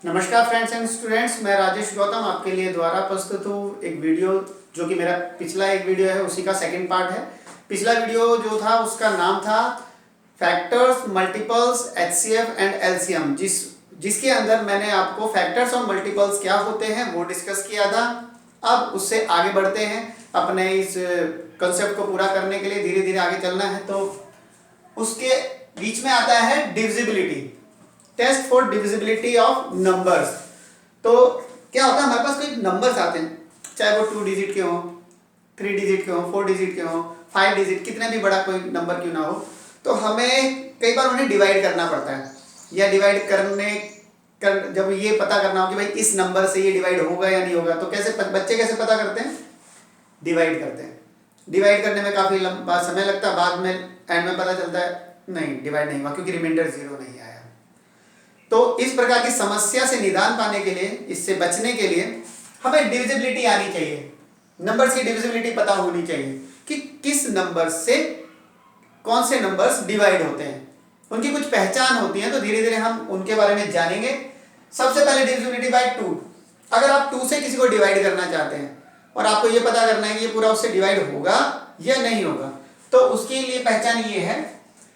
नमस्कार friends and students, मैं राजेश गौतम आपके लिए द्वारा प्रस्तुत हूँ एक वीडियो जो कि मेरा पिछला एक वीडियो है उसी का सेकंड पार्ट है। पिछला वीडियो जो था उसका नाम था factors, multiples, HCF and LCM, जिसके अंदर मैंने आपको फैक्टर्स और मल्टीपल्स क्या होते हैं वो डिस्कस किया था। अब उससे आगे बढ़ते हैं, अपने इस कंसेप्ट को पूरा करने के लिए धीरे धीरे आगे चलना है। तो उसके बीच में आता है divisibility, test for divisibility of numbers. तो क्या होता है, हमारे पास कोई नंबर्स आते हैं, चाहे वो 2 डिजिट के हों, 3 डिजिट के हों, 4 डिजिट के हों, 5 डिजिट, कितने भी बड़ा कोई नंबर क्यों ना हो, तो हमें कई बार उन्हें डिवाइड करना पड़ता है। या डिवाइड जब ये पता करना हो कि भाई इस नंबर से ये डिवाइड होगा या नहीं होगा, तो बच्चे कैसे पता करते हैं? डिवाइड करते हैं। डिवाइड करने में काफ़ी लंबा समय लगता है, बाद में एंड में पता चलता है नहीं डिवाइड नहीं हुआ क्योंकि रिमाइंडर 0 नहीं आया। तो इस प्रकार की समस्या से निदान पाने के लिए, इससे बचने के लिए हमें डिविजिबिलिटी आनी चाहिए, नंबर्स की डिविजिबिलिटी पता होनी चाहिए कि किस नंबर से कौन से नंबर्स डिवाइड होते हैं, उनकी कुछ पहचान होती है। तो धीरे धीरे हम उनके बारे में जानेंगे। सबसे पहले डिविजिबिलिटी बाय 2। अगर आप 2 से किसी को डिवाइड करना चाहते हैं और आपको ये पता करना है कि ये पूरा उससे डिवाइड होगा या नहीं होगा, तो उसके लिए पहचान ये है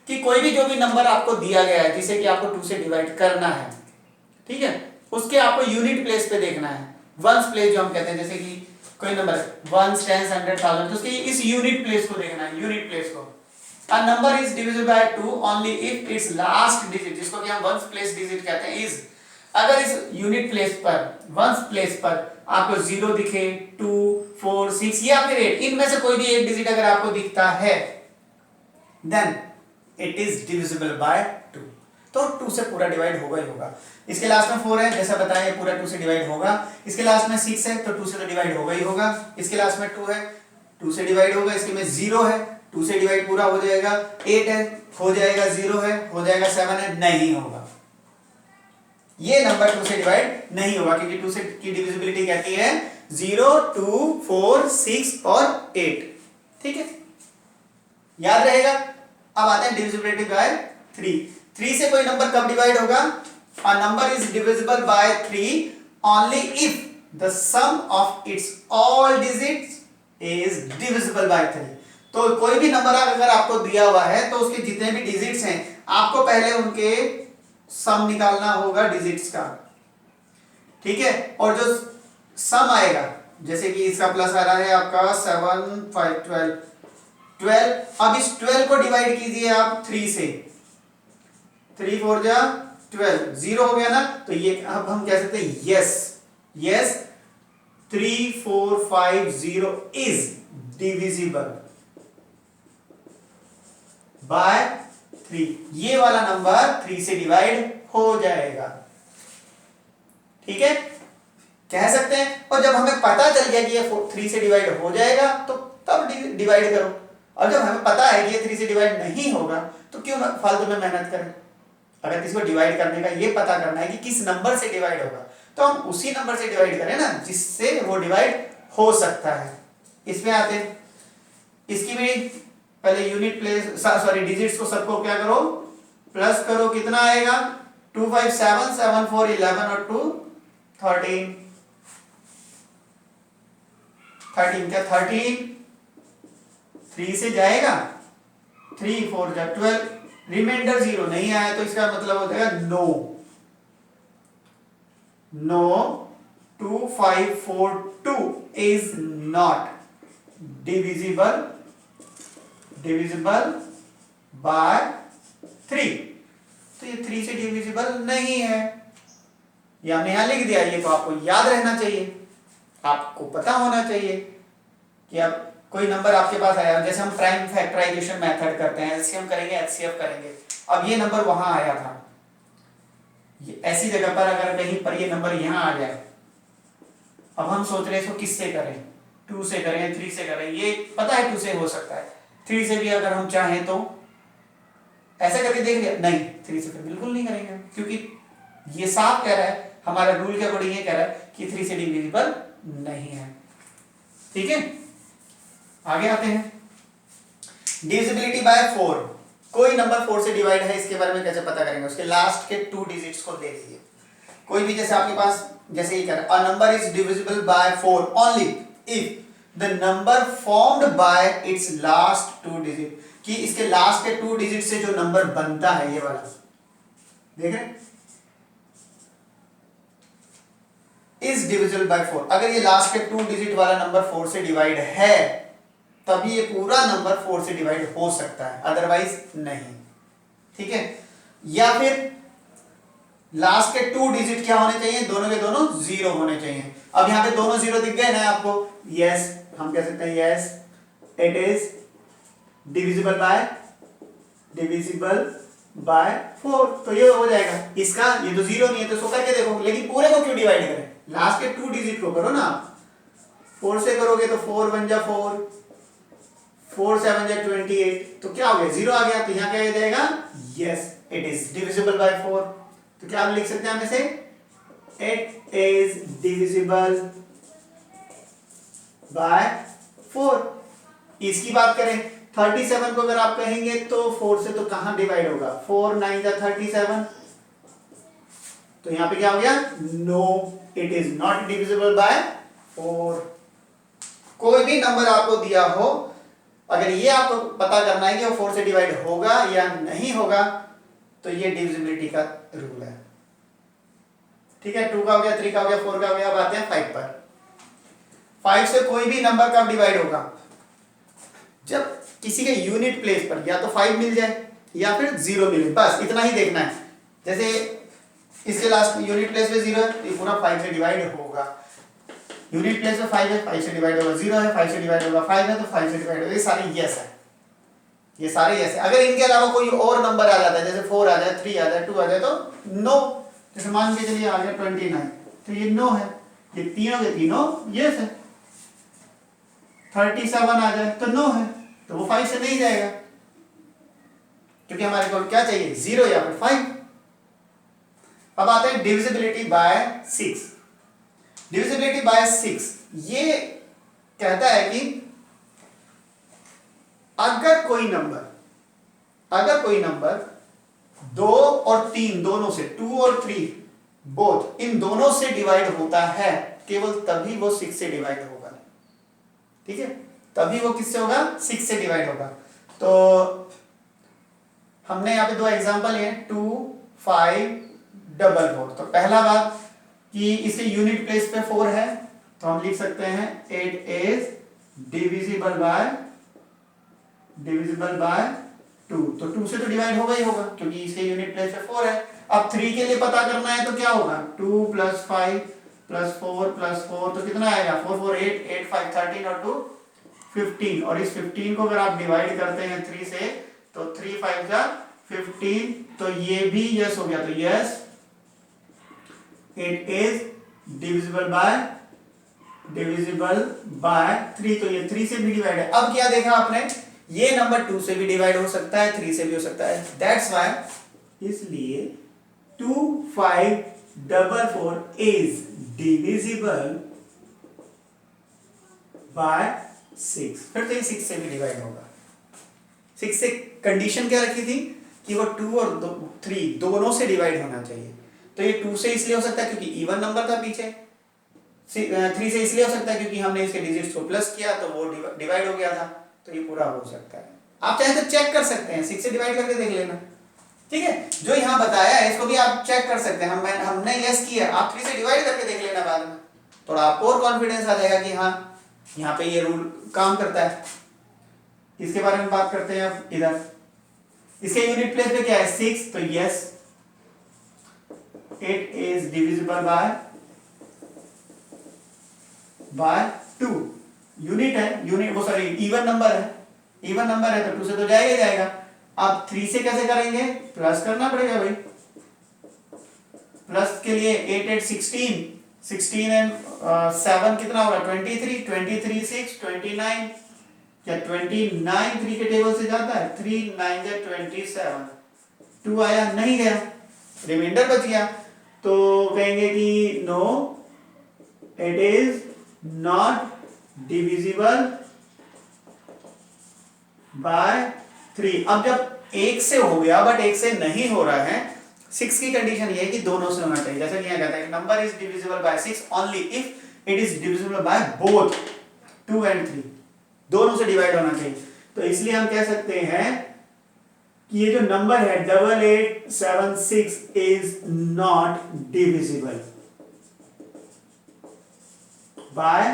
कि कोई भी जो भी नंबर आपको दिया गया है जिसे कि आपको 2 से डिवाइड करना है, ठीक है, उसके आपको यूनिट प्लेस पे देखना है। वंस प्लेस जो हम कहते हैं, जैसे कि कोई नंबर 1, 10, 100, 1000, तो उसके इस यूनिट प्लेस को देखना है, यूनिट प्लेस को। A number is divisible by 2 only if its last digit, जिसको कि हम वंस प्लेस डिजिट कहते हैं, is, अगर इस यूनिट प्लेस पर, वंस प्लेस पर आपको 0 दिखे, 2, 4, 6 या फिर 8, इनमें से कोई भी एक डिजिट अगर आपको दिखता है, then it is divisible by 2। तो 2 से पूरा डिवाइड होगा ही होगा। इसके लास्ट में 4 है, जैसा बताया पूरा 2 से डिवाइड होगा। इसके लास्ट में 6 है, तो 2 से तो डिवाइड होगा ही होगा। इसके लास्ट में 2 है, 2 से डिवाइड होगा। इसके में 0 है, 2 से डिवाइड पूरा हो जाएगा। 8 है, हो जाएगा। 0 है, हो जाएगा। 7 है, नहीं होगा। ये नंबर 2 से डिवाइड नहीं होगा क्योंकि 2 से की डिविजिबिलिटी कहती है 0, 2, 4, 6 और 8। ठीक है, याद रहेगा। अब आते हैं डिविजिबिलिटी बाय 3। 3 से कोई नंबर कब डिवाइड होगा? A number is divisible by 3 only if the sum of its all digits is divisible by 3। तो कोई भी नंबर अगर आपको दिया हुआ है तो उसके जितने भी डिजिट्स हैं आपको पहले उनके सम निकालना होगा डिजिट्स का, ठीक है। और जो सम आएगा, जैसे कि इसका प्लस आ रहा है आपका 7, 5, 12। अब इस 12 को डिवाइड कीजिए आप 3 से। 3 4 जा 12, 0 हो गया ना। तो ये अब हम कह सकते हैं यस 3, 4, 5, 0 इज डिविजिबल बाय 3। ये वाला नंबर 3 से डिवाइड हो जाएगा, ठीक है, कह सकते हैं। और जब हमें पता चल गया कि ये 3 से डिवाइड हो जाएगा तो तब डिवाइड करो। और जब हमें पता है कि ये 3 से डिवाइड नहीं होगा तो क्यों फालतू में मेहनत करें। अगर किसी को डिवाइड करने का ये पता करना है कि किस नंबर से डिवाइड होगा तो हम उसी नंबर से डिवाइड करें ना जिससे वो डिवाइड हो सकता है। इसमें आते हैं, इसकी भी पहले यूनिट प्लेस डिजिट्स को सबको क्या करो, प्लस करो। कितना आएगा? 2, 5, 7, 7, 4, 11 और 2, 13। 13 क्या 13 3 से जाएगा, 3, 4 जा 12, रिमाइंडर 0 नहीं आया तो इसका मतलब हो जाएगा no 2, 5, 4, 2 is not divisible by 3। तो ये 3 से डिविजिबल नहीं है, ये हमने यहां लिख दिया। ये तो आपको याद रहना चाहिए, आपको पता होना चाहिए कि अब कोई नंबर आपके पास आया, जैसे हम प्राइम फैक्टराइजेशन मेथड करते हैं, एलसीएम करेंगे, एचसीएफ करेंगे। अब ये नंबर वहां आया था, ये ऐसी जगह पर अगर कहीं पर ये नंबर यहां आ जाए, अब हम सोच रहे हैं इसको किससे करें, 2 से करें, 3 से करें। ये पता है 2 से हो सकता है, 3 से भी अगर हम चाहें तो ऐसा करके देख लिया, नहीं 3 से तो बिल्कुल नहीं करेंगे क्योंकि ये साफ कह रहा है, हमारा रूल के अकॉर्डिंग ये कह रहा है कि 3 से डिविजिबल नहीं है, ठीक है। आगे आते हैं, डिविजिबिलिटी बाय 4। कोई नंबर 4 से डिवाइड है, इसके बारे में कैसे पता करेंगे? उसके लास्ट के 2 डिजिट्स को ले लीजिए। कोई भी जैसे आपके पास जैसे ये कह रहा है a number is divisible by 4 only if the number formed by it's last 2 digit, कि इसके लास्ट के 2 डिजिट से जो नंबर बनता है ये वाला, देख रहे इज डिविजिबल बाय 4, अगर ये लास्ट के 2 डिजिट वाला नंबर 4 से डिवाइड है तभी ये पूरा नंबर 4 से डिवाइड हो सकता है, अदरवाइज नहीं। ठीक है, या फिर लास्ट के 2 डिजिट क्या होने चाहिए, दोनों के दोनों 0 होने चाहिए। अब यहां पे दोनों 0 दिख गए ना आपको, यस हम कह सकते हैं yes it is divisible by 4, तो ये हो जाएगा इसका, ये तो 0 नहीं है तो इसको करके देखो, लेकिन पूरे को क्यों डिवाइड करें, लास्ट के 2 डिजिट को करो ना आप, 4 से करोगे तो 4 1 जा 4, 4 7 जा 28, तो क्या हो गया 0 आ गया, तो यहां क्या आ जाएगा yes it is divisible by 4। तो क्या हम लिख सकते हैं हमें से इट इज डिविजिबल बाय 4। इसकी बात करें 37 को अगर आप कहेंगे तो 4 से तो कहां डिवाइड होगा, 4 9 जा 37, तो यहां पे क्या हो गया no it is not divisible by 4। कोई भी नंबर आपको दिया हो, अगर ये आपको पता करना है कि वो 4 से डिवाइड होगा या नहीं होगा, तो ये डिविजिबिलिटी का रूल है। ठीक है, 2 का हो गया, 3 का हो गया, 4 का हो गया। अब आते हैं 5 पर। 5 से कोई भी नंबर कब डिवाइड होगा, जब किसी के यूनिट प्लेस पर या तो 5 मिल जाए या फिर 0 मिले, बस इतना ही देखना है। जैसे इसके लास्ट यूनिट प्लेस पे 0 है तो ये पूरा 5 से डिवाइड होगा, यूनिट प्लेस पे 5 है 5 से डिवाइड होगा, 0 है 5 से डिवाइड होगा, 5 है तो 5 से डिवाइड होगा, ये सारे यस है, ये सारे यस है। अगर इनके अलावा कोई और नंबर आ जाता है, जैसे 4 आ जाए, 3 आ जाए, 2 आ जाए, तो नो। जैसे मान के चलिए आ गया 29, तो ये नो है, ये तीनों के तीनों यस है। 37 आ जाए तो नो है, तो वो 5 से नहीं जाएगा, क्योंकि हमारे को क्या चाहिए 0 या फिर 5। अब आते हैं डिविजिबिलिटी बाय 6। डिविजिबिलिटी बाय 6 ये कहता है कि अगर कोई नंबर 2 और 3 दोनों से, 2 और 3 बोथ, इन दोनों से डिवाइड होता है, केवल तभी वो 6 से डिवाइड होगा। ठीक है, तभी वो किससे होगा 6 से डिवाइड होगा। तो हमने यहाँ पे 2 एग्जांपल लिए 2 5 4 4। तो पहला बात कि इसके यूनिट प्लेस पे 4 है, तो हम लिख सकते हैं इट इज डिविजिबल बाय 2। तो 2 से तो डिवाइड होगा ही होगा, क्योंकि इसके यूनिट प्लेस पे 4 है। अब 3 के लिए पता करना है तो क्या होगा 2 + 5 + 4 + 4, तो कितना आएगा 4 4 8 8 5 13 और 2 15। और इस 15 को अगर आप डिवाइड करते हैं 3 से, तो 3 5 जा 15, तो ये भी यस हो गया, तो yes it is divisible by 3। तो ये 3 से भी डिवाइड है। अब क्या देखा आपने, ये नंबर 2 से भी डिवाइड हो सकता है, 3 से भी हो सकता है, दैट्स वाई, इसलिए 2 5 4 4 इज डिविजिबल बाय 6। फिर तो ये 6 से भी डिवाइड होगा। 6 से कंडीशन क्या रखी थी कि वो 2 और 3 दोनों से डिवाइड होना चाहिए। तो ये 2 से इसलिए हो सकता है क्योंकि इवन नंबर था पीछे, 3 से इसलिए हो सकता है क्योंकि हमने इसके डिजिट्स को प्लस किया तो वो डिवाइड हो गया था, तो ये पूरा हो सकता है। आप चाहे तो चेक कर सकते हैं, 6 से डिवाइड करके देख लेना। ठीक है, जो यहाँ बताया है इसको भी आप चेक कर सकते हैं। हमने यस किया, आप 3 से डिवाइड करके देख लेना बाद में, थोड़ा आपको और कॉन्फिडेंस आ जाएगा कि हाँ यहाँ पे ये रूल काम करता है। इसके बारे में बात करते हैं अब। इधर इसके यूनिट प्लेस पे क्या है 6, तो yes it is divisible by 2। Unit है, यूनिट वो सॉरी इवन नंबर है, तो 2 से तो जाएगा ही जाएगा। अब 3 से कैसे करेंगे, प्लस करना पड़ेगा भाई। प्लस के लिए 8 8 16 एंड 7 कितना होगा 23 23 6 29, क्या 29 3 के टेबल से जाता है, 3 9 जा 27, 2 आया नहीं गया, रिमाइंडर बच गया। तो कहेंगे कि no it is not divisible by 3। अब जब 1 से हो गया बट 1 से नहीं हो रहा है, 6 की कंडीशन ये है कि दोनों से होना चाहिए, जैसे कि यहाँ कहता है कि number is divisible by 6 only if it is divisible by both 2 and 3, दोनों से डिवाइड होना चाहिए। तो इसलिए हम कह सकते हैं कि ये जो नंबर है 8876 इज नॉट डिविजिबल बाय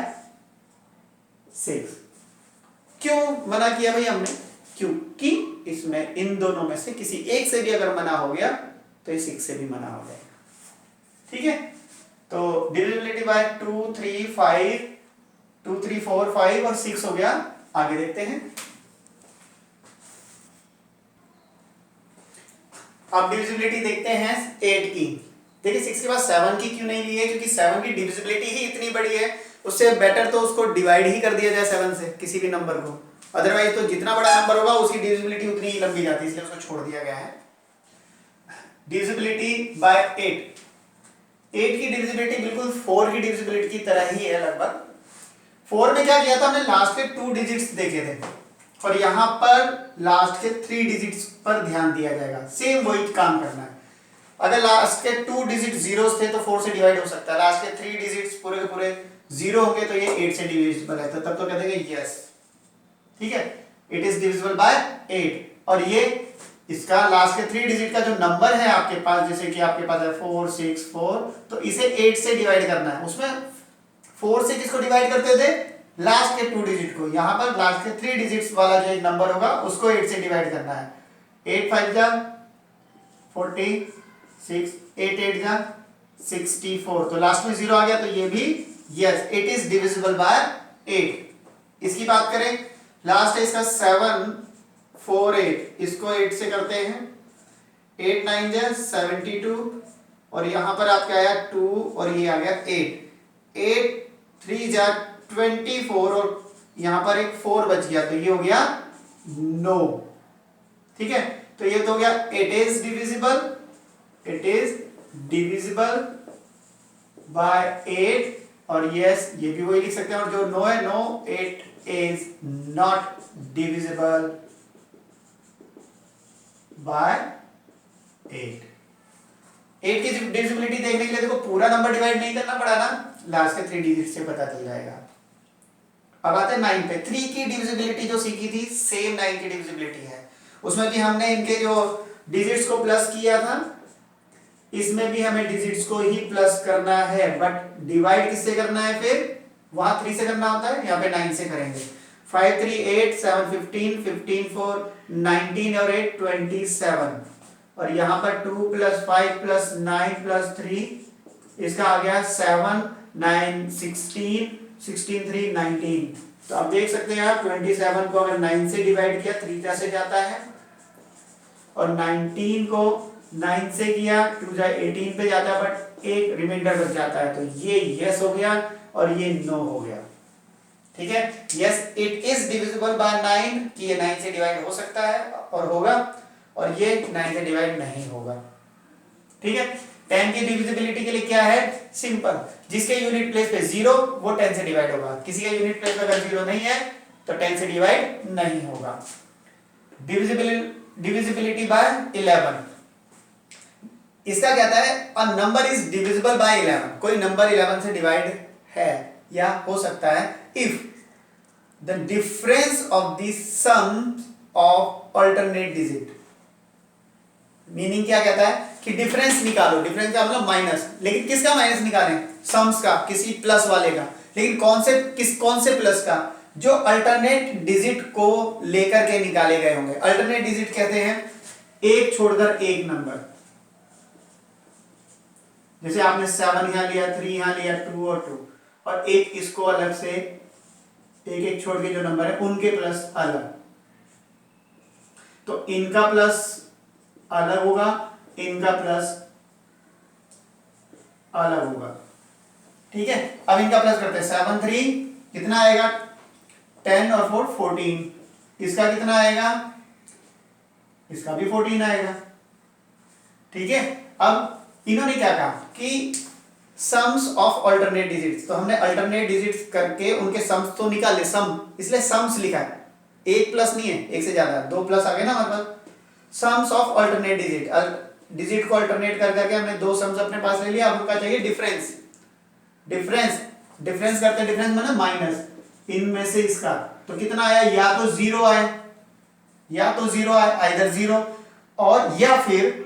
6। क्यों मना किया भाई हमने? क्योंकि इसमें इन दोनों में से किसी एक से भी अगर मना हो गया तो ये 6 से भी मना हो जाएगा। ठीक है, तो डिविजिबिलिटी बाय 2 3 5 2 3 4 5 और 6 हो गया। आगे देखते हैं। अब डिविजिबिलिटी देखते हैं 8 की। देखिए 6 के बाद 7 की क्यों नहीं ली है? क्योंकि 7 की डिविजिबिलिटी ही इतनी बड़ी है, उससे बेटर तो उसको डिवाइड ही कर दिया जाए 7 से, किसी भी नंबर को। अदरवाइज तो जितना बड़ा नंबर होगा उसकी डिविजिबिलिटी उतनी ही लंबी जाती है, इसलिए उसको छोड़ दिया गया है। डिविजिबिलिटी बाय 8 की डिविजिबिलिटी बिल्कुल 4 की डिविजिबिलिटी की तरह ही है लगभग। 4 में क्या किया था हमने? लास्ट के 2 डिजिट्स देखे थे, और यहां पर लास्ट के 3 डिजिट्स पर ध्यान दिया जाएगा। सेम वही काम करना है। अगर लास्ट के 2 डिजिट जीरोस थे तो 4 से डिवाइड हो सकता है, लास्ट के 3 डिजिट्स पूरे के पूरे जीरो होंगे तो ये 8 से डिविजिबल है, तो तब तो कह देंगे यस। ठीक है, इट इज डिविजिबल बाय 8। और ये इसका लास्ट के 3 डिजिट का जो नंबर है आपके पास, जैसे कि आपके पास है 4 6 4, तो इसे 8 से डिवाइड करना है। उसमें 4 से किसको डिवाइड करते थे? लास्ट के 2 डिजिट को। यहां पर लास्ट के 3 डिजिट्स वाला जो एक नंबर होगा उसको 8 से डिवाइड करना है। 8 5 जा 46, 8 8 जा 64, तो लास्ट में 0 आ गया, तो ये भी yes, it is divisible by 8। इसकी बात करें, लास्ट है इसका 7 4 8, इसको 8 से करते हैं। 8 9 जा 72, और यहां पर आपका आया 2 और ये आ गया 8। 8 3 जा 24, और यहां पर एक 4 बच गया, तो ये हो गया 9। ठीक है, तो ये तो हो गया इट इज डिविजिबल बाय 8, और यस ये भी वही लिख सकते हैं। और जो 9 है, no it is not divisible by 8। 8 की डिविजिबिलिटी देखने के लिए देखो पूरा नंबर डिवाइड नहीं करना पड़ा ना, लास्ट के 3 डिजिट से पता चल जाएगा। अब आते हैं 9 पे। 3 की डिविजिबिलिटी जो सीखी थी सेम 9 की डिविजिबिलिटी है, उसमें भी हमने इनके जो डिजिट्स को प्लस किया था, इसमें भी हमें डिजिट्स को ही प्लस करना है, बट डिवाइड किससे करना है? फिर वहां 3 से करना होता है, यहाँ पे 9 से करेंगे। 5 3 8 7 15 15 4 19 और 8 27, और यहाँ पर 2 + 5 + 9 + 3, इसका आ गया 7 9 16 16 3 19। तो आप देख सकते हैं आप 27 को अगर 9 से डिवाइड किया 3 कैसे जाता है, और 19 को 9 से किया 2 जा 18 पे जाता है, बट एक रिमाइंडर बच जाता है, तो ये यस हो गया और ये नो हो गया। ठीक है, yes it is divisible by 9, कि ये 9 से डिवाइड हो सकता है और होगा, और ये 9 से डिवाइड नहीं होगा। ठीक है, 10 की डिविजिबिलिटी के लिए क्या है? सिंपल, जिसके यूनिट प्लेस पे 0 वो 10 से डिवाइड होगा, किसी का यूनिट प्लेस पे अगर 0 नहीं है तो 10 से डिवाइड नहीं होगा। डिविजिबिलिटी बाय 11, इसका कहता है a number is divisible by 11, कोई नंबर 11 से डिवाइड है या हो सकता है if the difference of the sum of alternate digit. Meaning क्या कहता है कि डिफरेंस निकालो, डिफरेंस का मतलब माइनस, लेकिन किसका माइनस निकालें? सम्स का, किसी प्लस वाले का। लेकिन कौन से प्लस का? जो अल्टरनेट डिजिट को लेकर के निकाले गए होंगे। अल्टरनेट डिजिट कहते हैं एक छोड़कर एक नंबर, जैसे आपने 7 यहां लिया, 3 यहां लिया, 2 और 2, और एक इसको अलग से एक एक छोड़ के जो नंबर है उनके प्लस अलग, तो इनका प्लस अलग होगा, इनका प्लस अलग होगा। ठीक है, अब इनका प्लस करते हैं। 7 3 कितना आएगा? 10 और 4 14, इसका कितना आएगा? इसका भी 14 आएगा। ठीक है, अब इन्होंने क्या कहा कि सम्स ऑफ अल्टरनेट डिजिट्स, तो हमने अल्टरनेट डिजिट्स करके उनके सम्स तो निकाले, सम, इसलिए सम्स लिखा है, एक प्लस नहीं है, एक से ज्यादा, 2 प्लस आ गए ना, मतलब sums of alternate digit. Digit को अल्टरनेट कर करके हमने दो सम्स अपने पास ले लिया। अब हमका चाहिए डिफरेंस। डिफरेंस करते, डिफरेंस माने माइनस इनमें से इसका, तो कितना आया, या तो जीरो आए, या तो जीरो आए, आइदर जीरो, और या फिर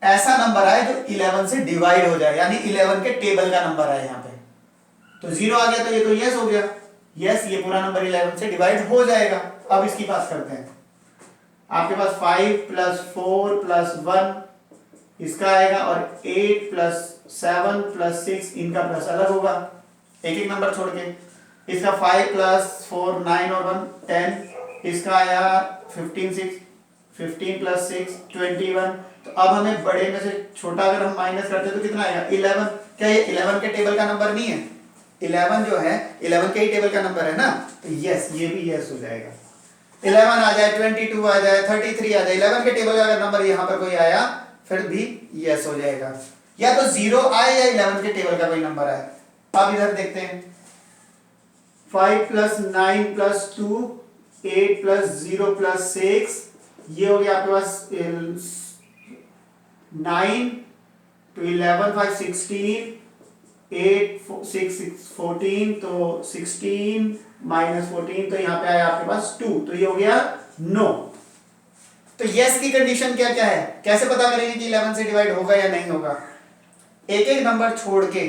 ऐसा नंबर आए जो 11 से डिवाइड हो जाए, यानी 11 के टेबल का नंबर आए यहाँ पे। तो जीरो आ गया तो ये तो यस हो गया, यस ये पूरा नंबर 11 से डिवाइड हो जाएगा। अब इसकी बात करते हैं। आपके पास 5 + 4 + 1 इसका आएगा, और 8 + 7 + 6 इनका प्लस अलग होगा, एक एक नंबर छोड़ के। इसका 5 + 4 9 और 1 10, इसका आया 15 6, 15 + 6 21। तो अब हमें बड़े में से छोटा अगर हम माइनस करते हैं तो कितना आएगा, 11। क्या ये 11 के टेबल का नंबर नहीं है? 11 जो है 11 के ही टेबल का नंबर है ना, तो यस ये भी यस हो जाएगा। 11 आ जाए, 22 आ जाए, 33 आ जाए, 11 के टेबल का अगर नंबर यहाँ पर कोई आया फिर भी यस हो जाएगा। या तो जीरो आए या 11 के टेबल का कोई नंबर आए। अब इधर देखते हैं, 5 + 9 + 2 8 + 0 + 6, ये हो गया आपके पास 9 to 11 5 16, 8 6 6 14, तो 16 - 14, तो यहाँ पे आया आपके पास 2, तो ये हो गया नो। तो यस की कंडीशन क्या क्या है, कैसे पता करेंगे कि 11 से डिवाइड होगा या नहीं होगा? एक एक नंबर छोड़ के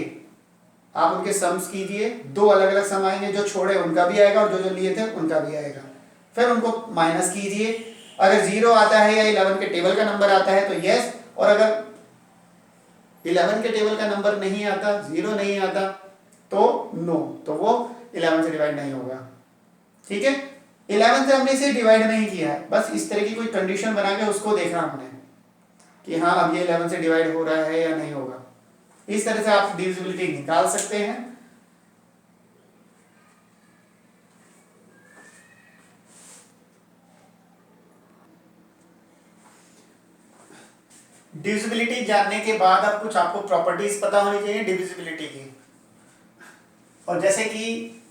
आप उनके सम्स कीजिए, दो अलग अलग सम आएंगे, जो छोड़े उनका भी आएगा और जो जो लिए थे उनका भी आएगा। फिर उनको माइनस कीजिए, अगर जीरो आता है या 11 के टेबल का नंबर आता है तो यस, और अगर 11 के टेबल का नंबर नहीं आता, जीरो नहीं आता, तो नो, तो वो 11 से डिवाइड नहीं होगा। ठीक है, 11 से हमने इसे डिवाइड नहीं किया है, बस इस तरह की कोई कंडीशन बना के उसको देखना हमने कि हाँ अब ये 11 से डिवाइड हो रहा है या नहीं होगा। इस तरह से आप डिविजिबिलिटी निकाल सकते हैं। डिविजिबिलिटी जानने के बाद अब कुछ आपको प्रॉपर्टीज पता होनी चाहिए डिविजिबिलिटी की। और जैसे कि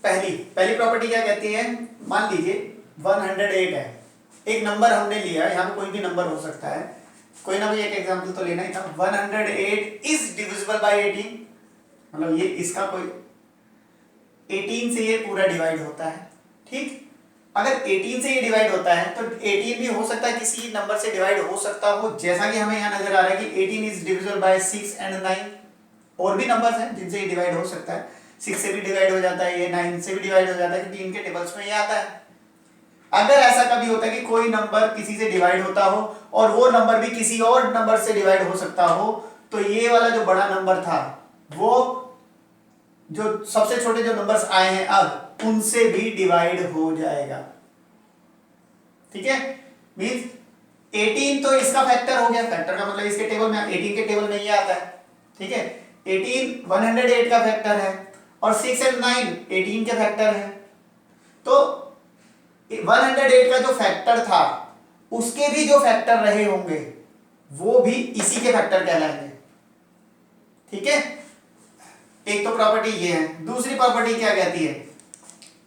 पहली प्रॉपर्टी क्या कहती है, मान लीजिए 108 है, एक नंबर हमने लिया, यहाँ पे कोई भी नंबर हो सकता है, कोई ना कोई एक एग्जांपल तो लेना ही था। 108 इज डिविजिबल बाय 18, मतलब ये इसका कोई 18 से ये पूरा डिवाइड होता है। ठीक, अगर 18 से ये डिवाइड होता है तो 18 भी हो सकता है किसी नंबर से डिवाइड हो सकता हो, जैसा कि हमें यहाँ नजर आ रहा है कि 18 इज डिविजिबल बाय 6 and 9। और भी नंबर्स हैं जिनसे ये डिवाइड हो सकता है, 6 से भी डिवाइड हो जाता है, ये 9 से भी डिवाइड हो जाता है, क्योंकि इनके टेबल्स में ये आता है। अगर ऐसा कभी होता है कि कोई नंबर किसी से डिवाइड होता हो और वो नंबर भी किसी और नंबर से डिवाइड हो सकता हो, तो ये वाला जो बड़ा नंबर था वो जो सबसे छोटे जो नंबर्स आए हैं अब उनसे भी डिवाइड हो जाएगा। ठीक है, मींस 18 तो इसका फैक्टर हो गया, फैक्टर का मतलब इसके टेबल में 18 के टेबल में ये आता है। ठीक है, 18 108 का फैक्टर है और 6 और 9 18 के फैक्टर है। तो 108 का जो फैक्टर था उसके भी जो फैक्टर रहे होंगे वो भी इसी के फैक्टर कहलाएंगे। ठीक है, एक तो प्रॉपर्टी ये है। दूसरी प्रॉपर्टी क्या कहती है,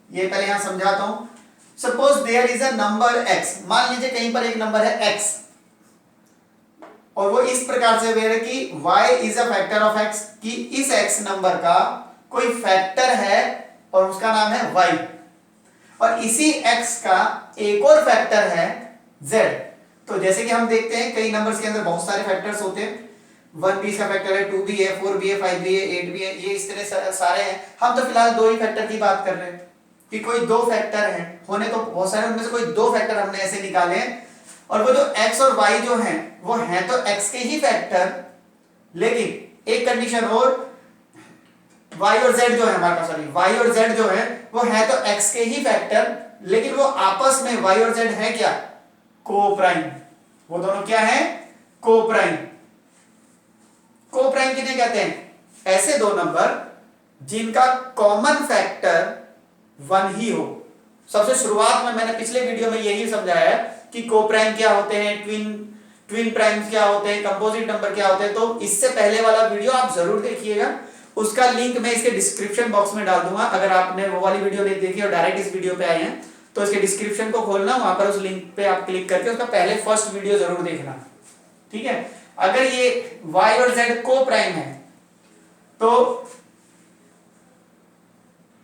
ये पहले यहां समझाता हूं। Suppose there is a number x, मान लीजिए कहीं पर एक नंबर है x और वो इस प्रकार से है कि y is a factor of x, कि इस x नंबर का कोई फैक्टर है और उसका नाम है y, और इसी x का एक और फैक्टर है z। तो जैसे कि हम देखते हैं कई नंबर्स के अंदर बहुत सारे फैक्टर्स होते हैं, 1 भी इसका फैक्टर है, 2 भी है, 4 भी है, 5 भी है, 8 भी है, ये इस तरह सारे हैं। हम तो फिलहाल दो ही फैक्टर की बात कर रहे हैं कि कोई दो फैक्टर हैं, होने तो बहुत सारे, उनमें से कोई दो फैक्टर हमने ऐसे निकाले हैं, और वो जो x और y जो हैं वो हैं तो x के ही फैक्टर, लेकिन एक कंडीशन और, y और z जो है हमारे पास, सॉरी y और z जो है वो है तो x के ही फैक्टर, लेकिन वो आपस में y और z है क्या, को प्राइम। वो दोनों क्या है, को प्राइम। को प्राइम किन्हें कहते हैं, ऐसे दो नंबर जिनका कॉमन फैक्टर 1 ही हो। सबसे शुरुआत में मैंने पिछले वीडियो में यही समझाया है कि को प्राइम क्या होते हैं, ट्विन प्राइम्स क्या होते हैं, कंपोजिट नंबर क्या होते हैं। तो इससे पहले वाला वीडियो आप जरूर देखिएगा, उसका लिंक मैं इसके डिस्क्रिप्शन बॉक्स में डाल दूंगा। अगर आपने वो वाली वीडियो नहीं देखी और डायरेक्ट इस वीडियो पे आए हैं तो इसके डिस्क्रिप्शन को खोलना, वहां पर उस लिंक पे आप क्लिक करके उसका पहले फर्स्ट वीडियो जरूर देखना। ठीक है, अगर ये y और z को प्राइम है तो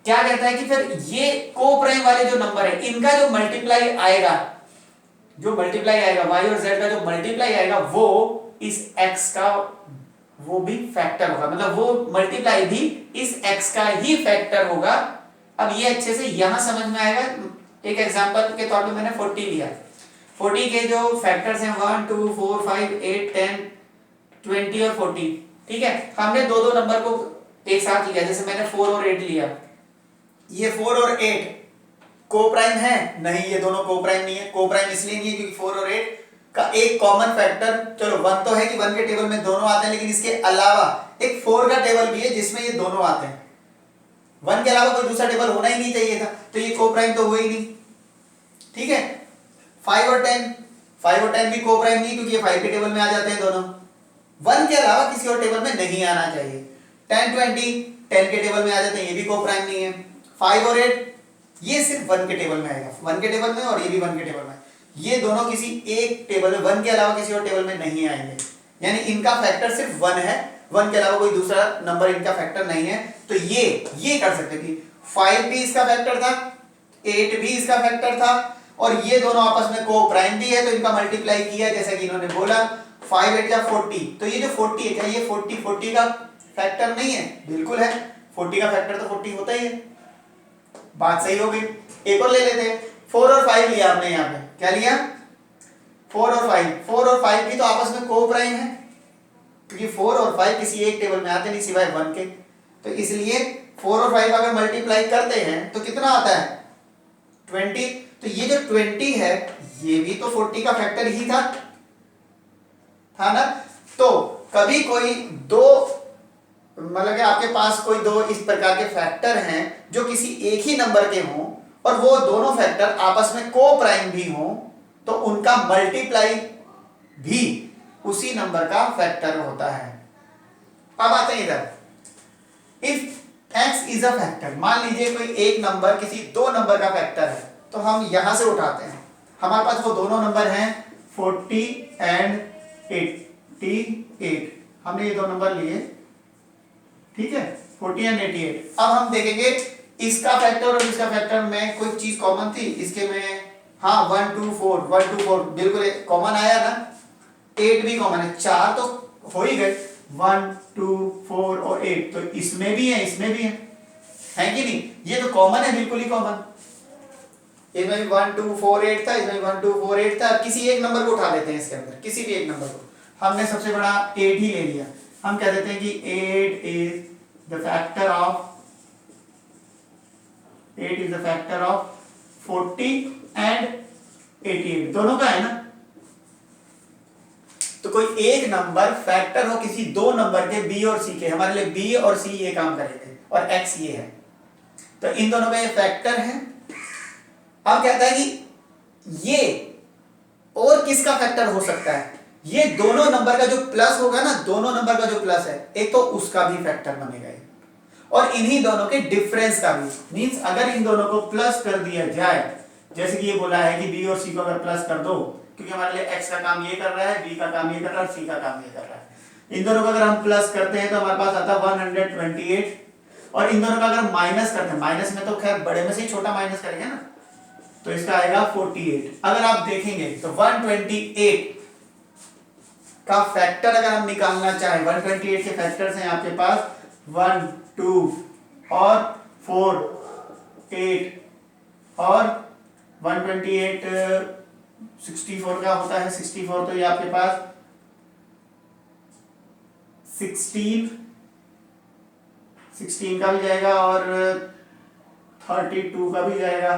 क्या कहता है कि फिर ये को प्राइम वाले जो नंबर है इनका जो मल्टीप्लाई आएगा, जो मल्टीप्लाई आएगा y और z का जो मल्टीप्लाई आएगा वो इस x का वो भी फैक्टर होगा, मतलब वो मल्टीप्लाई भी इस x का ही फैक्टर होगा। अब ये अच्छे से यहां समझ में आएगा। एक एग्जांपल के तौर पे मैंने 40 लिया, 40 के जो फैक्टर्स हैं 1 2 4 5 8 10 20 और 40, ठीक है। हमने दो दो नंबर को एक साथ लिया, जैसे मैंने 4 और 8 लिया। ये 4 और 8 को प्राइम है? नहीं, ये दोनों को प्राइम नहीं है। को प्राइम इसलिए नहीं है क्योंकि 4 और 8 का एक कॉमन फैक्टर, चलो 1 तो है कि 1 के टेबल में दोनों आते हैं, लेकिन इसके अलावा एक 4 का टेबल भी है जिसमें ये दोनों आते हैं। 1 के अलावा कोई दूसरा टेबल होना ही नहीं चाहिए था, तो ये को प्राइम तो हुआ ही नहीं, ठीक है। 5 और 10 भी को प्राइम नहीं क्योंकि ये 5 के टेबल में आ जाते हैं दोनों। 1 के अलावा किसी और टेबल में नहीं आना चाहिए। 10 20 10 के टेबल में आ जाते हैं, ये भी को प्राइम नहीं है। 5 और 8 ये सिर्फ 1 के टेबल में आएगा, 1 के टेबल में, और ये भी 1 के टेबल में। ये दोनों किसी एक टेबल में 1 के अलावा किसी और टेबल में नहीं आएंगे, यानी इनका फैक्टर सिर्फ 1 है, 1 के अलावा कोई दूसरा नंबर इनका फैक्टर नहीं है। तो ये कर सकते कि 5 भी इसका फैक्टर था, 8 भी इसका फैक्टर था, और ये दोनों आपस में को प्राइम भी है, तो इनका मल्टीप्लाई किया जैसा कि इन्होंने बोला 5 8 जा 40। तो ये जो 40 है, क्या ये 40 का फैक्टर नहीं है? बिल्कुल है, 40 का फैक्टर तो 40 होता ही है। बात सही हो गई। एक और ले लेते हैं, 4 और 5 लिया आपने यहाँ पे, क्या लिया? 4 और 5 भी तो आपस में को प्राइम है, क्योंकि 4 और 5 किसी एक टेबल में आते नहीं सिवाय 1 के। तो इसलिए 4 और 5 अगर मल्टीप्लाई करते हैं तो कितना आता है? 20। तो ये जो 20 है ये भी तो 40 का फैक्टर ही था ना। तो कभी कोई दो, मतलब कि आपके पास कोई दो इस प्रकार के फैक्टर हैं जो किसी एक ही नंबर के हों और वो दोनों फैक्टर आपस में को प्राइम भी हों, तो उनका मल्टीप्लाई भी उसी नंबर का फैक्टर होता है। अब आते हैं इधर, if x is a factor, मान लीजिए कोई एक नंबर किसी दो नंबर का फैक्टर है, तो हम यहां से उठाते हैं। हमारे पास वो दोनों नंबर हैं 40 एंड 88, हमने ये दो नंबर लिए, ठीक है, 40 एंड 88। अब हम देखेंगे इसका फैक्टर और इसका फैक्टर में कोई चीज कॉमन थी, इसके में हाँ 1 2 4 बिल्कुल कॉमन आया ना। 8 भी कॉमन है, 4 तो हो ही गए, 1 2 4 और 8, तो इसमें भी है, इसमें भी है कि नहीं? ये तो कॉमन है, बिल्कुल ही कॉमन। इसमें भी 1 2 4 8 था, इसमें भी 1 2 4 8 था। किसी एक नंबर को उठा लेते हैं इसके अंदर, किसी भी एक नंबर को। हमने सबसे बड़ा 8 ही ले लिया। हम कह देते हैं कि 8 is the factor of 40 and 88, दोनों का है ना। तो कोई एक नंबर फैक्टर हो किसी दो नंबर के बी और सी के, हमारे लिए बी और सी ये काम करेंगे और एक्स ये है, तो इन दोनों का ये फैक्टर है। अब कहता है कि ये और किसका फैक्टर हो सकता है? ये दोनों नंबर का जो प्लस होगा ना, दोनों नंबर का जो प्लस है, एक तो उसका भी फैक्टर बनेगा और इन्हीं दोनों के डिफरेंस का भी। मींस अगर इन दोनों को प्लस कर दिया जाए, जैसे कि ये बोला है कि बी और सी को अगर प्लस कर दो, क्योंकि हमारे लिए एक्स का काम ये कर रहा है, बी का काम ये कर रहा है, सी का काम ये कर रहा है। इन दोनों को अगर हम प्लस करते हैं तो हमारे पास आता है 128, और इन दोनों का अगर माइनस करते हैं, माइनस में तो खैर बड़े में से ही छोटा माइनस करेंगे ना, तो इसका आएगा 48। अगर आप देखेंगे तो 128 का फैक्टर अगर हम निकालना चाहें, 128 के फैक्टर्स हैं आपके पास 1 2 और 4 8 और 128 64 का होता है, 64 तो ये आपके पास 16 का भी जाएगा और 32 का भी जाएगा,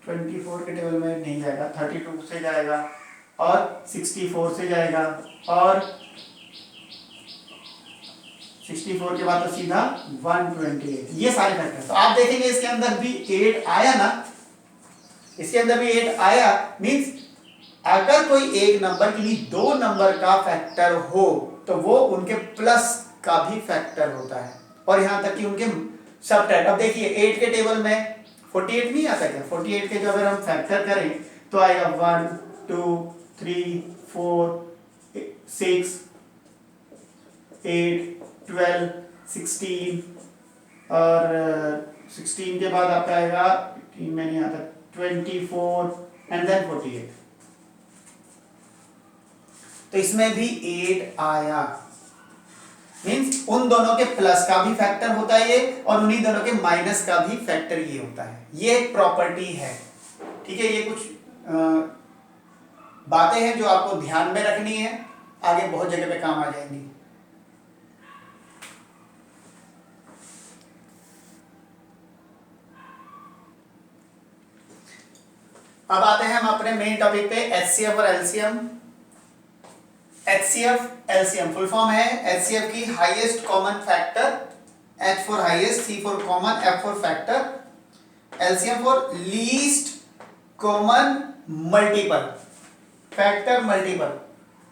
24 के टेबल में नहीं जाएगा, 32 से जाएगा और 64 से जाएगा, और 64 के बाद तो सीधा 128। ये सारे फैक्टर तो आप देखेंगे इसके अंदर भी 8 आया ना, इसके अंदर भी 8 आया। मींस अगर कोई एक नंबर के लिए दो नंबर का फैक्टर हो तो वो उनके प्लस का भी फैक्टर होता है, और यहां तक कि उनके सबट्रैक्ट। अब देखिए 8 के टेबल में 48 नहीं आता क्या? 48 के जो अगर हम फैक्टर करें तो आएगा 1 2 3 4 6, 8, 12, 16 और 16 के बाद आपका आएगा 18 में नहीं आता 24 एंड देन 48। तो इसमें भी 8 आया, मीन्स उन दोनों के प्लस का भी फैक्टर होता है ये और उन्हीं दोनों के माइनस का भी फैक्टर ये होता है। ये एक प्रॉपर्टी है, ठीक है। ये कुछ बातें हैं जो आपको ध्यान में रखनी है, आगे बहुत जगह पे काम आ जाएंगी। अब आते हैं हम अपने मेन टॉपिक पे, एचसीएफ और LCM. HCF LCM full form है HCF की highest common factor, H for highest, C for common, F for factor, LCM for least common multiple, factor multiple.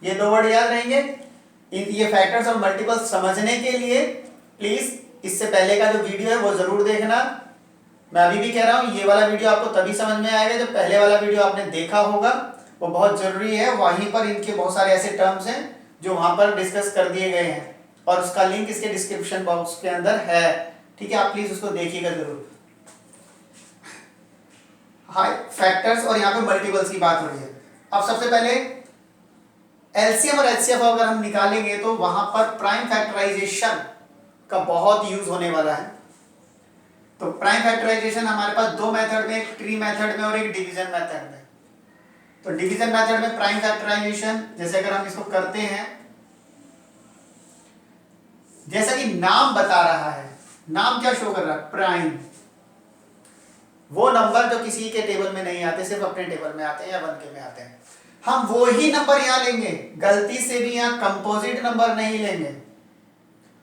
ये दो वर्ड याद रहेंगे। ये फैक्टर्स और मल्टीपल समझने के लिए प्लीज इससे पहले का जो वीडियो है वो जरूर देखना। मैं अभी भी कह रहा हूं ये वाला वीडियो आपको तभी समझ में आएगा जब पहले वाला वीडियो आपने देखा होगा, वो बहुत जरूरी है। वहीं पर इनके बहुत सारे ऐसे टर्म्स हैं जो वहां पर डिस्कस कर दिए गए हैं और उसका लिंक इसके डिस्क्रिप्शन बॉक्स के अंदर है, ठीक है। आप प्लीज उसको देखिएगा जरूर। हाई फैक्टर्स और यहाँ पे मल्टीपल्स की बात हो रही है। अब सबसे पहले एलसीएम और एचसीएफ अगर हम निकालेंगे तो वहां पर प्राइम फैक्टराइजेशन का बहुत यूज होने वाला है। तो प्राइम फैक्टराइजेशन हमारे पास दो मेथड में, एक ट्री मेथड में और एक डिवीजन मेथड में। तो डिवीजन मेथड में प्राइम फैक्टराइजेशन जैसे अगर हम इसको करते हैं, जैसा कि नाम बता रहा है, नाम क्या शो कर रहा है, प्राइम। वो नंबर जो किसी के टेबल में नहीं आते, सिर्फ अपने टेबल में आते हैं या 1 के में आते हैं, हम वो ही नंबर यहां लेंगे। गलती से भी यहां कंपोजिट नंबर नहीं लेंगे।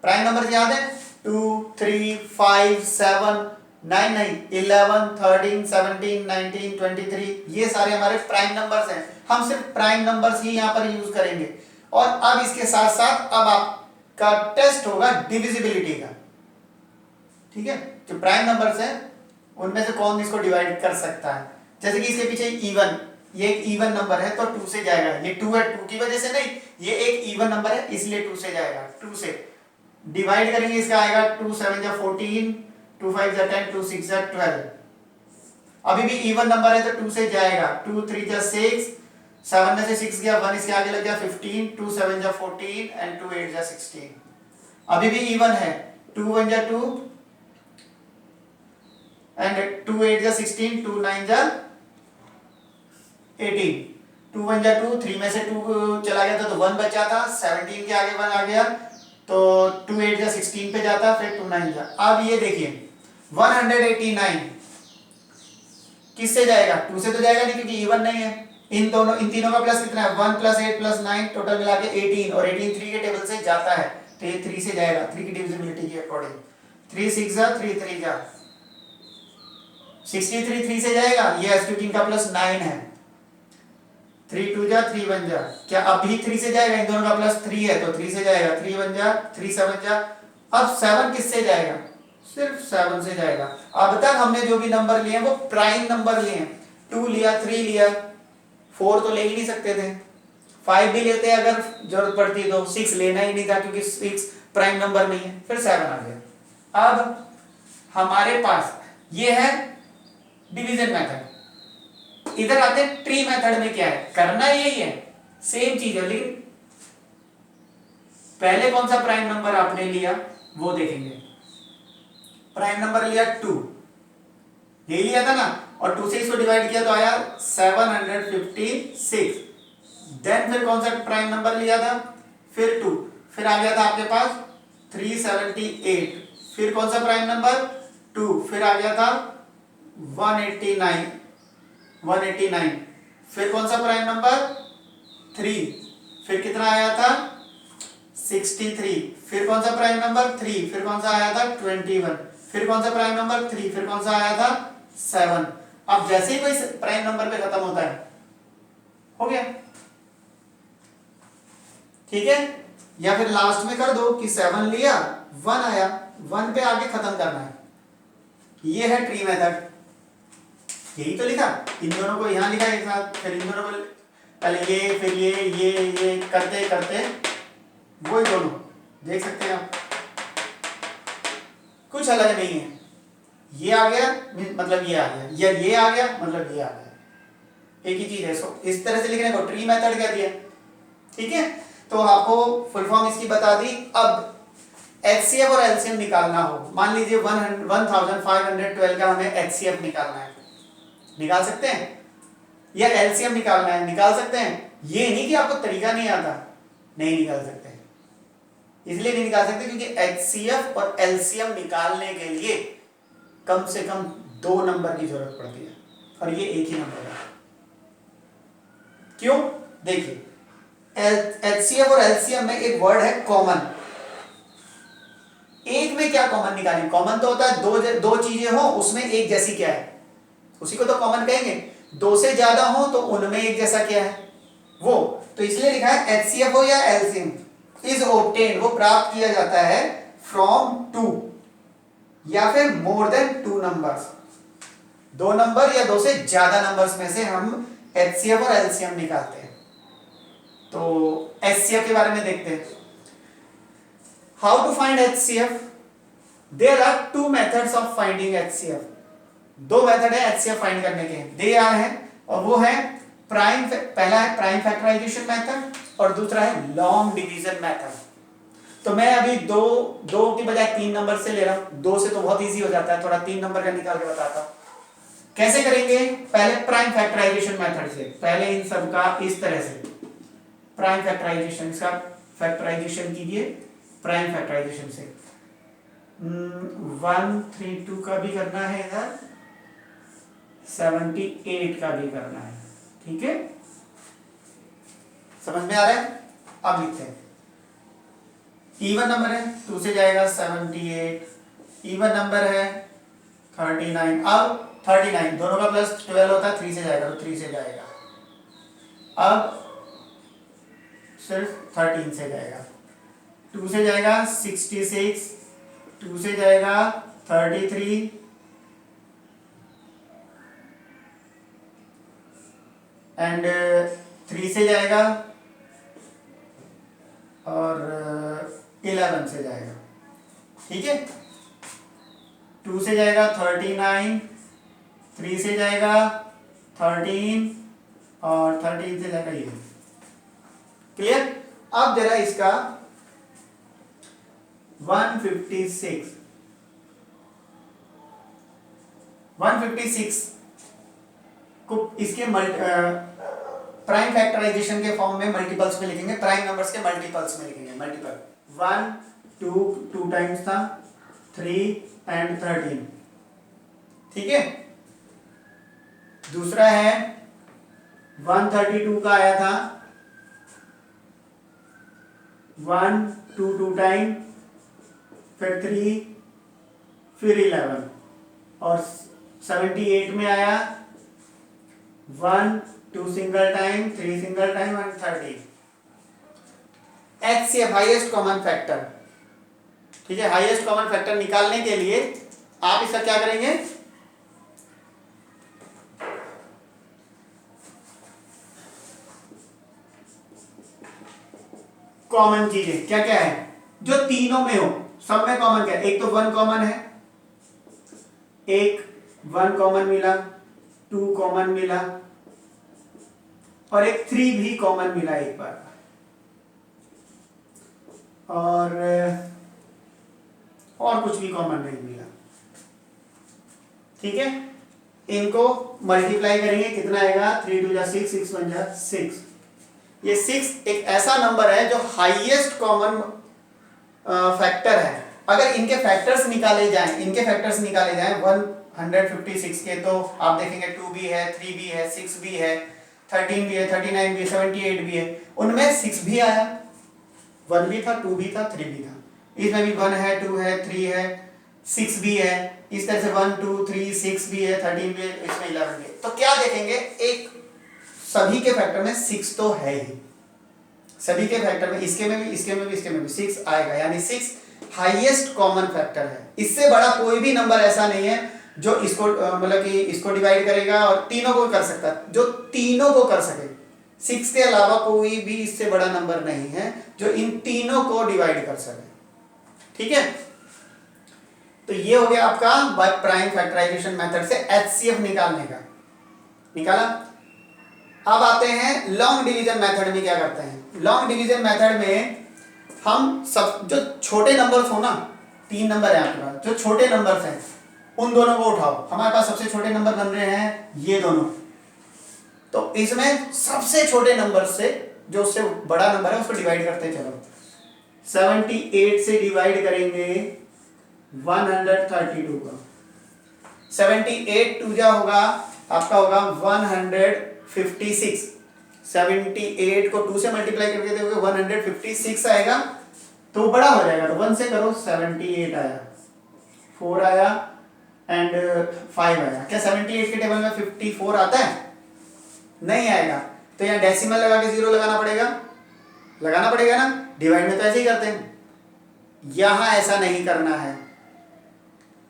प्राइम नंबर याद है 2, 3, 5, 7, 9 नहीं 11, 13, 17, 19, 23, ये सारे हमारे प्राइम नंबर्स हैं। हम सिर्फ प्राइम नंबर्स ही यहाँ पर यूज करेंगे। और अब इसके साथ साथ अब आपका टेस्ट होगा डिविजिबिलिटी का, ठीक है। जो प्राइम नंबर्स हैं उनमें से कौन इसको डिवाइड कर सकता है। जैसे कि इसके पीछे इवन, ये एक इवन नंबर है तो 2 से जाएगा। ये 2 है, 2 की वजह से नहीं, ये एक इवन नंबर है इसलिए 2 से जाएगा। 2 से डिवाइड करेंगे, इसका आएगा 2 7 जा 14, 2 5 जा 10, 2 6 जा 12। अभी भी इवन नंबर है तो 2 से जाएगा। 2 3 जा 6, 7 में से 6 गया 1, इसके आगे लग गया 15, 2 7 जा 14 एंड 2 8 जा 16। अभी भी इवन है, 2 1 जा 2 एंड 2 8 जा 16, 2 9 जा 18, 2 1 जा 2, 3 में से 2 चला गया था तो 1 बचा था, 17 के आगे 1 आ गया तो 2 8 जा 16 पे जाता, फिर 2 9 जा। अब ये देखिए 189 किससे जाएगा, 2 से तो जाएगा नहीं क्योंकि इवन नहीं है। इन तीनों का प्लस कितना है, 1 + 8 + 9 टोटल मिला के 18, और 18 3 के टेबल से जाता है तो ये 3 से जाएगा, 3 की डिविजिबिलिटी के अकॉर्डिंग। 3 6 जा 3 3 जा 63 3 से जाएगा, ये क्योंकि इनका प्लस 9 है। 3 2 जा 3 1 जा, क्या अब भी 3 से जाएगा, इन दोनों का प्लस 3 है तो 3 से जाएगा। 3 1 जा 3 7 जा। अब 7 किससे जाएगा, सिर्फ 7 से जाएगा। अब तक हमने जो भी नंबर लिए वो प्राइम नंबर लिए, 2 लिया 3 लिया, 4 तो ले ही नहीं सकते थे, 5 भी लेते अगर जरूरत पड़ती तो, 6 लेना ही नहीं था क्योंकि 6 प्राइम नंबर नहीं है, फिर 7 आ गया। अब हमारे पास ये है डिवीजन मेथड। इधर आते हैं ट्री मेथड में, क्या है करना यही है, सेम चीज है, लेकिन पहले कौन सा प्राइम नंबर आपने लिया वो देखेंगे। प्राइम नंबर लिया 2, यही लिया था ना, और 2 से इसको डिवाइड किया तो आया 756। देन फिर कौन सा प्राइम नंबर लिया था, फिर 2, फिर आ गया था आपके पास 378, फिर कौन सा प्राइम नंबर 2, फिर आ गया था 189, फिर कौन सा प्राइम नंबर 3, फिर कितना आया था 63, फिर कौन सा प्राइम नंबर 3, फिर कौन सा आया था 21, फिर कौन सा प्राइम नंबर 3, फिर कौन सा आया था 7। अब जैसे ही कोई प्राइम नंबर पे खत्म होता है, हो गया, ठीक है। या फिर लास्ट में कर दो कि 7 लिया 1 आया, 1 पे आगे खत्म करना है। ये है ट्री मेथड, यही तो लिखा, इन दोनों को यहां लिखा एक साथ, फिर इन दोनों को पहले ये फिर ये करते करते वही दोनों देख सकते हैं आप, कुछ अलग नहीं है। ये आ गया मतलब ये आ गया, या ये आ गया मतलब ये आ गया, एक ही चीज है। सो इस तरह से लिखने को ट्री मेथड कह दिया। ठीक है, तो आपको फुल फॉर्म इसकी बता दी। अब HCF और LCM निकालना हो, मान लीजिए 1512 का हमें HCF निकालना है, निकाल सकते हैं, या LCM निकालना है, निकाल सकते हैं। ये नहीं कि आपको तरीका नहीं आता, नहीं निकाल सकते। इसलिए नहीं निकाल सकते क्योंकि HCF और LCM निकालने के लिए कम से कम 2 नंबर की जरूरत पड़ती है, और ये एक ही नंबर है। क्यों? देखिए, HCF और LCM में एक वर्ड है कॉमन। एक में क्या कॉमन निकालें? कॉमन तो होता है दो चीजें हो उसमें एक जैसी क्या है, उसी को तो कॉमन कहेंगे। 2 से ज्यादा हो तो उनमें एक जैसा क्या है वो, तो इसलिए लिखा है HCF हो या LCM इज ऑब्टेन्ड, वो प्राप्त किया जाता है फ्रॉम 2 या फिर मोर देन 2 नंबर्स। 2 नंबर या 2 से ज्यादा नंबर्स में से हम HCF और LCM निकालते हैं। तो HCF के बारे में देखते हैं। How to find HCF? There are 2 methods of finding HCF। 2 method है HCF फाइंड करने के, दे आर है, और वो है पहला है प्राइम फैक्टराइजेशन मेथड और दूसरा है लॉन्ग डिवीजन मेथड। तो मैं अभी दो के बजाय 3 नंबर से ले रहा हूं। 2 से तो बहुत इजी हो जाता है, थोड़ा 3 नंबर का निकाल के बताता हूं कैसे करेंगे। पहले प्राइम फैक्टराइजेशन मेथड से, पहले इन सब का इस तरह से प्राइम फैक्टराइजेशन का फैक्टराइजेशन कीजिए। प्राइम फैक्टराइजेशन से 132 का भी करना है इधर, 78 का भी करना है। ठीक है, समझ में आ रहा है? अब लिखते हैं। इवन नंबर है, 2 से जाएगा 78, इवन नंबर है 39। अब 39 दोनों का प्लस 12 होता है, 3 से जाएगा तो 3 से जाएगा। अब सिर्फ 13 से जाएगा। 2 से जाएगा 66, 2 से जाएगा 33, एंड 3 से जाएगा और 11 से जाएगा। ठीक है, 2 से जाएगा 39, 3 से जाएगा 13 और 13 से जाएगा ये। क्लियर? अब जरा इसका 156 को इसके प्राइम फैक्टराइजेशन के फॉर्म में मल्टीपल्स में लिखेंगे, प्राइम नंबर्स के मल्टीपल्स में लिखेंगे। मल्टीपल 1 2 टाइम्स था, 3 एंड 13। ठीक है, दूसरा है 132 का आया था 1 2 टाइम, फिर 3, फिर 11, और 78 में आया 1 2 single time, 3 single time and 13। HCF highest common factor. ठीक है, हाईएस्ट कॉमन फैक्टर निकालने के लिए आप इसका क्या करेंगे, कॉमन चीजें क्या क्या है जो तीनों में हो, सब में कॉमन क्या है? एक तो 1 कॉमन है, एक 1 कॉमन मिला, 2 कॉमन मिला और एक 3 भी कॉमन मिला एक बार, और कुछ भी कॉमन नहीं मिला। ठीक है, इनको मल्टीप्लाई करेंगे, कितना आएगा? 3 2 जा 6, 6 1 जा 6। ये 6 एक ऐसा नंबर है जो हाईएस्ट कॉमन फैक्टर है। अगर इनके फैक्टर्स निकाले जाएं 156 के, तो आप देखेंगे 2 भी है, 3 भी है, 6 भी है, 13 भी है, 39 भी है, 78 भी है। उनमें 6 भी आया, 1 भी था, 2 भी था, 3 भी था। इसमें भी 1 है, 2 है, 3 है, 6 भी है। इस तरह से 1 2 3 6 भी है, 13 भी है, इसमें 11 भी है। तो क्या देखेंगे, एक सभी के फैक्टर में 6 तो है ही, सभी के फैक्टर में, इसके में भी, इसके में भी, इसके में भी 6 आएगा, यानी 6 हाईएस्ट कॉमन फैक्टर है। इससे बड़ा कोई भी नंबर ऐसा नहीं है जो इसको मतलब कि इसको डिवाइड करेगा और तीनों को कर सकता है, जो तीनों को कर सके। 6 के अलावा कोई भी इससे बड़ा नंबर नहीं है जो इन तीनों को डिवाइड कर सके। ठीक है, तो ये हो गया आपका बाय प्राइम फैक्टराइजेशन मेथड से एचसीएफ निकालने का। निकाला। अब आते हैं लॉन्ग डिवीजन मेथड में। क्या करते हैं लॉन्ग डिवीजन मेथड में, हम सब जो छोटे नंबर्स हो ना, 3 नंबर है आपके पास, जो छोटे नंबर्स हैं उन दोनों को उठाओ। हमारे पास सबसे छोटे नंबर बन रहे हैं ये दोनों, तो इसमें सबसे छोटे नंबर से जो उससे बड़ा नंबर है उसको डिवाइड करते चलो। 78 से डिवाइड करेंगे 132 का। 78 टू जा होगा आपका होगा 156। 78 को 2 से मल्टीप्लाई करके देखोगे 156 आएगा, तो बड़ा हो जाएगा। तो 1 से करो, 78 आया, 4 आया एंड 5 आया। क्या 78 के टेबल में 54 आता है? नहीं आएगा। तो यहाँ डेसिमल लगा के 0 लगाना पड़ेगा ना। डिवाइड में तो ऐसे ही करते हैं, यहां ऐसा नहीं करना है,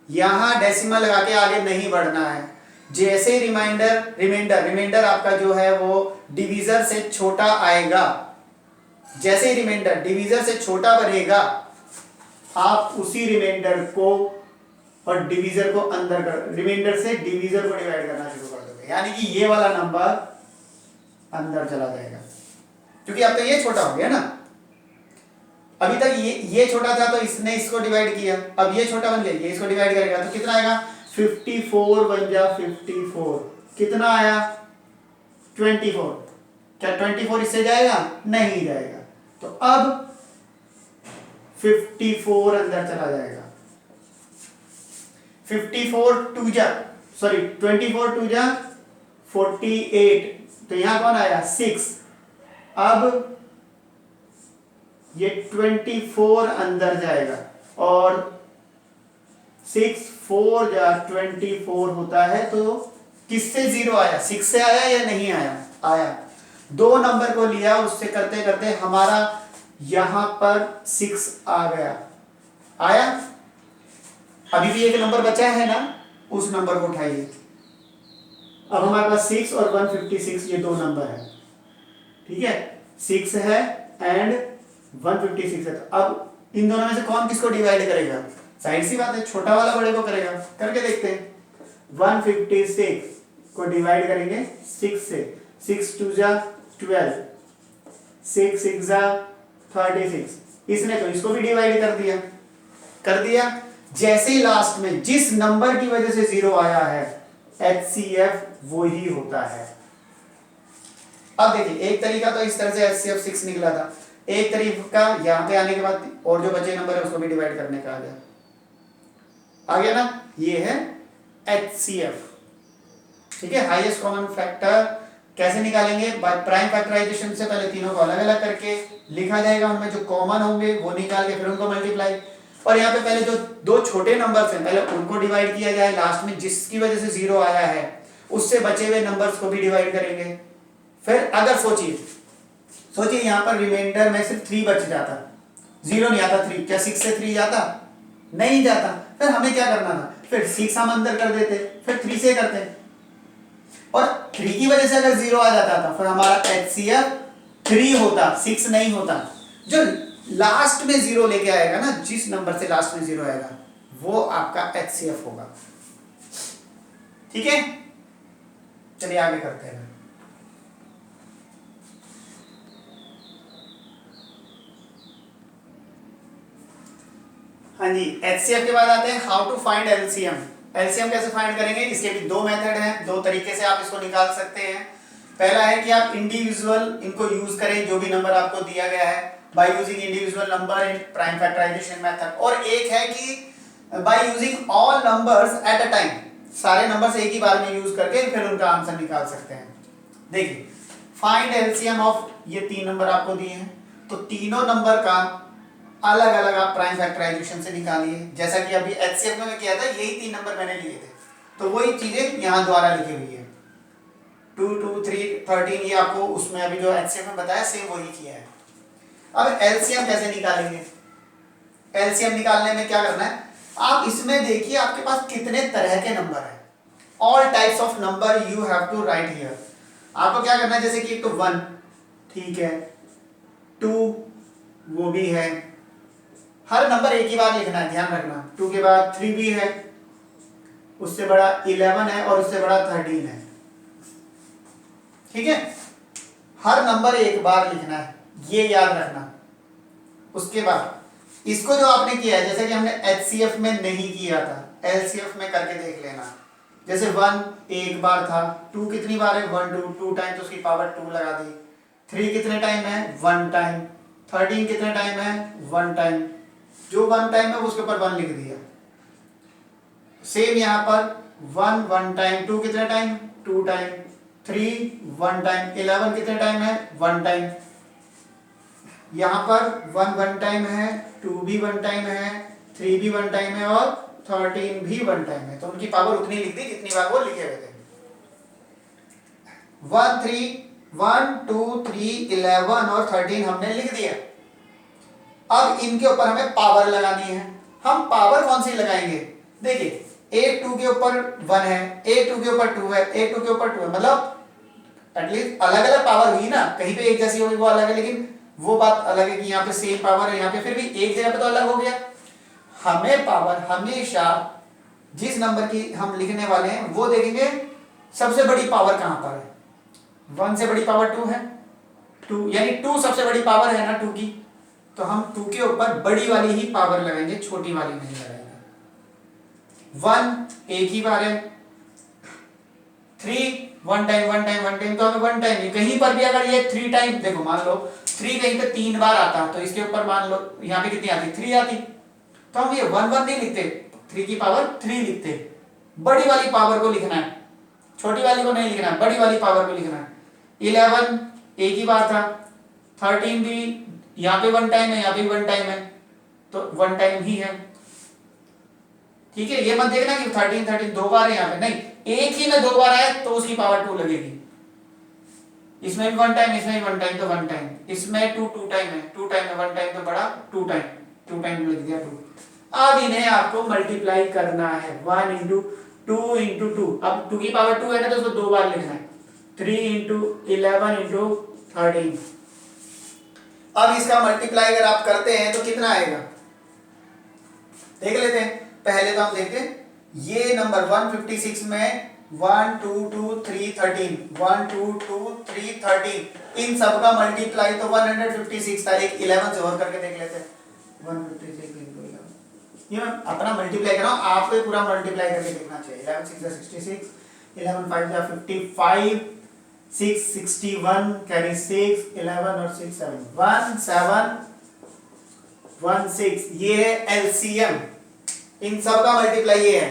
यहां डेसिमल लगा के आगे नहीं बढ़ना है। जैसे रिमाइंडर आपका जो है वो डिवीजर से छोटा आएगा, जैसे ही रिमाइंडर डिवीजर से छोटा बनेगा, आप उसी रिमाइंडर को और डिवीजर को अंदर कर, रिमाइंडर से डिवीजर को डिवाइड करना शुरू कर दोगे, यानी कि ये वाला नंबर अंदर चला जाएगा, क्योंकि अब तो ये छोटा हो गया ना। अभी तक ये छोटा था तो इसने इसको डिवाइड किया, अब ये छोटा बन गया, ये इसको डिवाइड करेगा तो कितना आएगा? 54 बन जा 54। कितना आया? 24। क्या 24 इससे जाएगा? नहीं जाएगा। तो अब 54 अंदर चला जाएगा। 24 टू जा 48, तो यहां कौन आया? 6। अब ये 24 अंदर जाएगा और 6 4 जा 24 होता है। तो किससे 0 आया? 6 से आया या नहीं आया? आया। 2 नंबर को लिया, उससे करते करते हमारा यहां पर 6 आ गया, आया। अभी भी एक नंबर बचा है ना, उस नंबर को उठाइए। अब हमारे पास 6 और 156 ये 2 नंबर है, ठीक है। 6 है एंड 156 है। तो अब इन दोनों में से कौन किसको डिवाइड करेगा? साइड सी बात है, छोटा वाला बड़े को करेगा। करके देखते हैं। 156 को डिवाइड करेंगे 6 से। 6 2 जा 12, 6 6 जा 36। इसने तो इसको भी डिवाइड कर दिया। जैसे ही लास्ट में जिस नंबर की वजह से 0 आया है, HCF वो ही होता है। अब देखिए, एक तरीका तो इस तरह से HCF 6 निकला था, एक तरीका यहां पे आने के बाद और जो बचे नंबर है उसको भी डिवाइड करने का आ गया ना। ये है HCF, ठीक है। हाईएस्ट कॉमन फैक्टर कैसे निकालेंगे? बाय प्राइम फैक्टराइजेशन से पहले तीनों को अलग अलग करके लिखा जाएगा, उनमें जो कॉमन होंगे वो निकाल के फिर उनको मल्टीप्लाई। और यहाँ पे पहले जो 2 छोटे नंबर्स हैं पहले उनको डिवाइड किया जाए, लास्ट में जिसकी वजह से 0 आया है उससे बचे हुए नंबर्स को भी डिवाइड करेंगे। फिर अगर सोचिए यहाँ पर रिमाइंडर में सिर्फ 3 बच जाता, 0 नहीं आता 3, क्या 6 से 3 जाता? नहीं जाता। फिर हमें क्या करना था? फिर 6 हम अंदर कर देते, फिर 3 से करते, और 3 की वजह से अगर 0 आ जाता था फिर हमारा HCF 3 होता, 6 नहीं होता। जो लास्ट में 0 लेके आएगा ना, जिस नंबर से लास्ट में 0 आएगा वो आपका HCF होगा, ठीक है। चलिए आगे करते हैं। हाँ जी, HCF के बाद आते हैं how to find LCM। LCM कैसे फाइंड करेंगे? इसके भी 2 मेथड हैं, 2 तरीके से आप इसको निकाल सकते हैं। पहला है कि आप इंडिविजुअल इनको यूज करें, जो भी नंबर आपको दिया गया है, by using individual number in prime factorization method. और एक है कि by using all numbers at a time, सारे नंबर्स एक ही बार में यूज करके फिर उनका आंसर निकाल सकते हैं। देखिए, फाइंड LCM ऑफ ये 3 नंबर आपको दिए हैं, तो तीनों नंबर का अलग अलग आप प्राइम फैक्टराइजेशन से निकालिए। जैसा कि अभी HCF में किया था, यही 3 नंबर मैंने लिए थे, तो वही चीजें यहाँ द्वारा लिखी हुई है। 2 2 3 13 ये आपको उसमें अभी जो HCF में बताया सेम वही किया है। अब LCM कैसे निकालेंगे? LCM निकालने में क्या करना है, आप इसमें देखिए आपके पास कितने तरह के नंबर हैं। All types of number you have to write here. आपको क्या करना है, जैसे कि एक तो 1 ठीक है, 2 वो भी है, हर नंबर एक ही बार लिखना है, ध्यान रखना। 2 के बाद 3 भी है, उससे बड़ा 11 है और उससे बड़ा 13 है, ठीक है। हर नंबर एक बार लिखना है, ये याद रखना। उसके बाद इसको जो आपने किया है, जैसे कि हमने HCF में नहीं किया था, LCF में करके देख लेना। जैसे 1 एक बार था, 2 कितनी बार है, 1 2 टाइम, तो उसकी पावर 2 लगा दी। 3 कितने टाइम है, 1 टाइम। 13 कितने टाइम है, 1 टाइम। जो 1 टाइम है उसके ऊपर 1 लिख दिया। सेम यहाँ पर 1 1 टाइम, 2 कितने टाइम, 2 टाइम। 3 1 टाइम, 11 कितने टाइम है, 1 टाइम। यहाँ पर 1 1 टाइम है, 2 भी 1 टाइम है, 3 भी 1 टाइम है और 13 भी 1 टाइम है। तो उनकी पावर उतनी लिख दी जितनी बार वो लिखे हुए थे। 1 3 1 2 3 11 और 13 हमने लिख दिया। अब इनके ऊपर हमें पावर लगानी है। हम पावर कौन सी लगाएंगे, देखिए एक 2 के ऊपर 1 है, एक 2 के ऊपर 2 है, एक 2 के ऊपर 2 है, मतलब एटलीस्ट अलग अलग पावर हुई ना, कहीं पे एक जैसी होगी वो अलग है, लेकिन वो बात अलग है कि यहाँ पे सेम पावर है, यहाँ पे फिर भी एक जगह पे तो अलग हो गया। हमें पावर हमेशा जिस नंबर की हम लिखने वाले हैं वो देखेंगे सबसे बड़ी पावर कहां पर है। 1 से बड़ी पावर 2 है, 2 यानी 2 सबसे बड़ी पावर है ना 2 की, तो हम 2 के ऊपर बड़ी वाली ही पावर लगाएंगे, छोटी वाली नहीं लगाएंगे। 1 एक ही बार है, 3 1 टाइम 1 टाइम 1 टाइम, तो हमें 1 टाइम ही, कहीं पर भी अगर ये 3 टाइम, देखो मान लो 3 कहीं पे 3 बार आता तो इसके ऊपर मान लो यहाँ पे कितनी आती, 3 आती, तो हम ये 1 1 नहीं लिखते, 3 की पावर 3 लिखते। बड़ी वाली पावर को लिखना है, छोटी वाली को नहीं लिखना है, बड़ी वाली पावर को लिखना है। 11 एक ही बार था, 13 भी यहाँ पे 1 टाइम है, यहाँ पे 1 टाइम है, तो 1 टाइम ही है, ठीक है। ये मत देखना कि 13 13 दो बार है यहाँ पे, नहीं, एक ही में 2 बार आए तो उसकी पावर 2 लगेगी। इसमें भी 1 टाइम, इसमें भी 1 टाइम, तो 1 टाइम। इसमें 2 2 टाइम है, 2 टाइम है, 1 टाइम तो बड़ा 2 टाइम, 2 टाइम लिख दिया 2। अब इन्हें आपको मल्टीप्लाई करना है, 1 इंटू 2 इंटू 2। अब 2 की पावर 2 है ना, तो उसको 2 बार लिखना है, 3 इंटू 11 इंटू 13। अब इसका मल्टीप्लाई अगर आप करते हैं तो कितना आएगा, देख लेते हैं। पहले तो हम देखते हैं ये नंबर 156 में 1 2 2 3 13, 1 2 2 3 13, इन सब का मल्टीप्लाई तो 156 था। एक 11 से और करके देख लेते हैं, 156 इंटू 11, ये अपना मल्टीप्लाई कर रहा हूं, आपको पूरा मल्टीप्लाई करके देखना चाहिए। 11 6 66, 11 5 55, 6 61 कैरी 6, 11 और 6 7 1 7 1 6, ये है एलसीएम, इन सब का मल्टीप्लाई ये है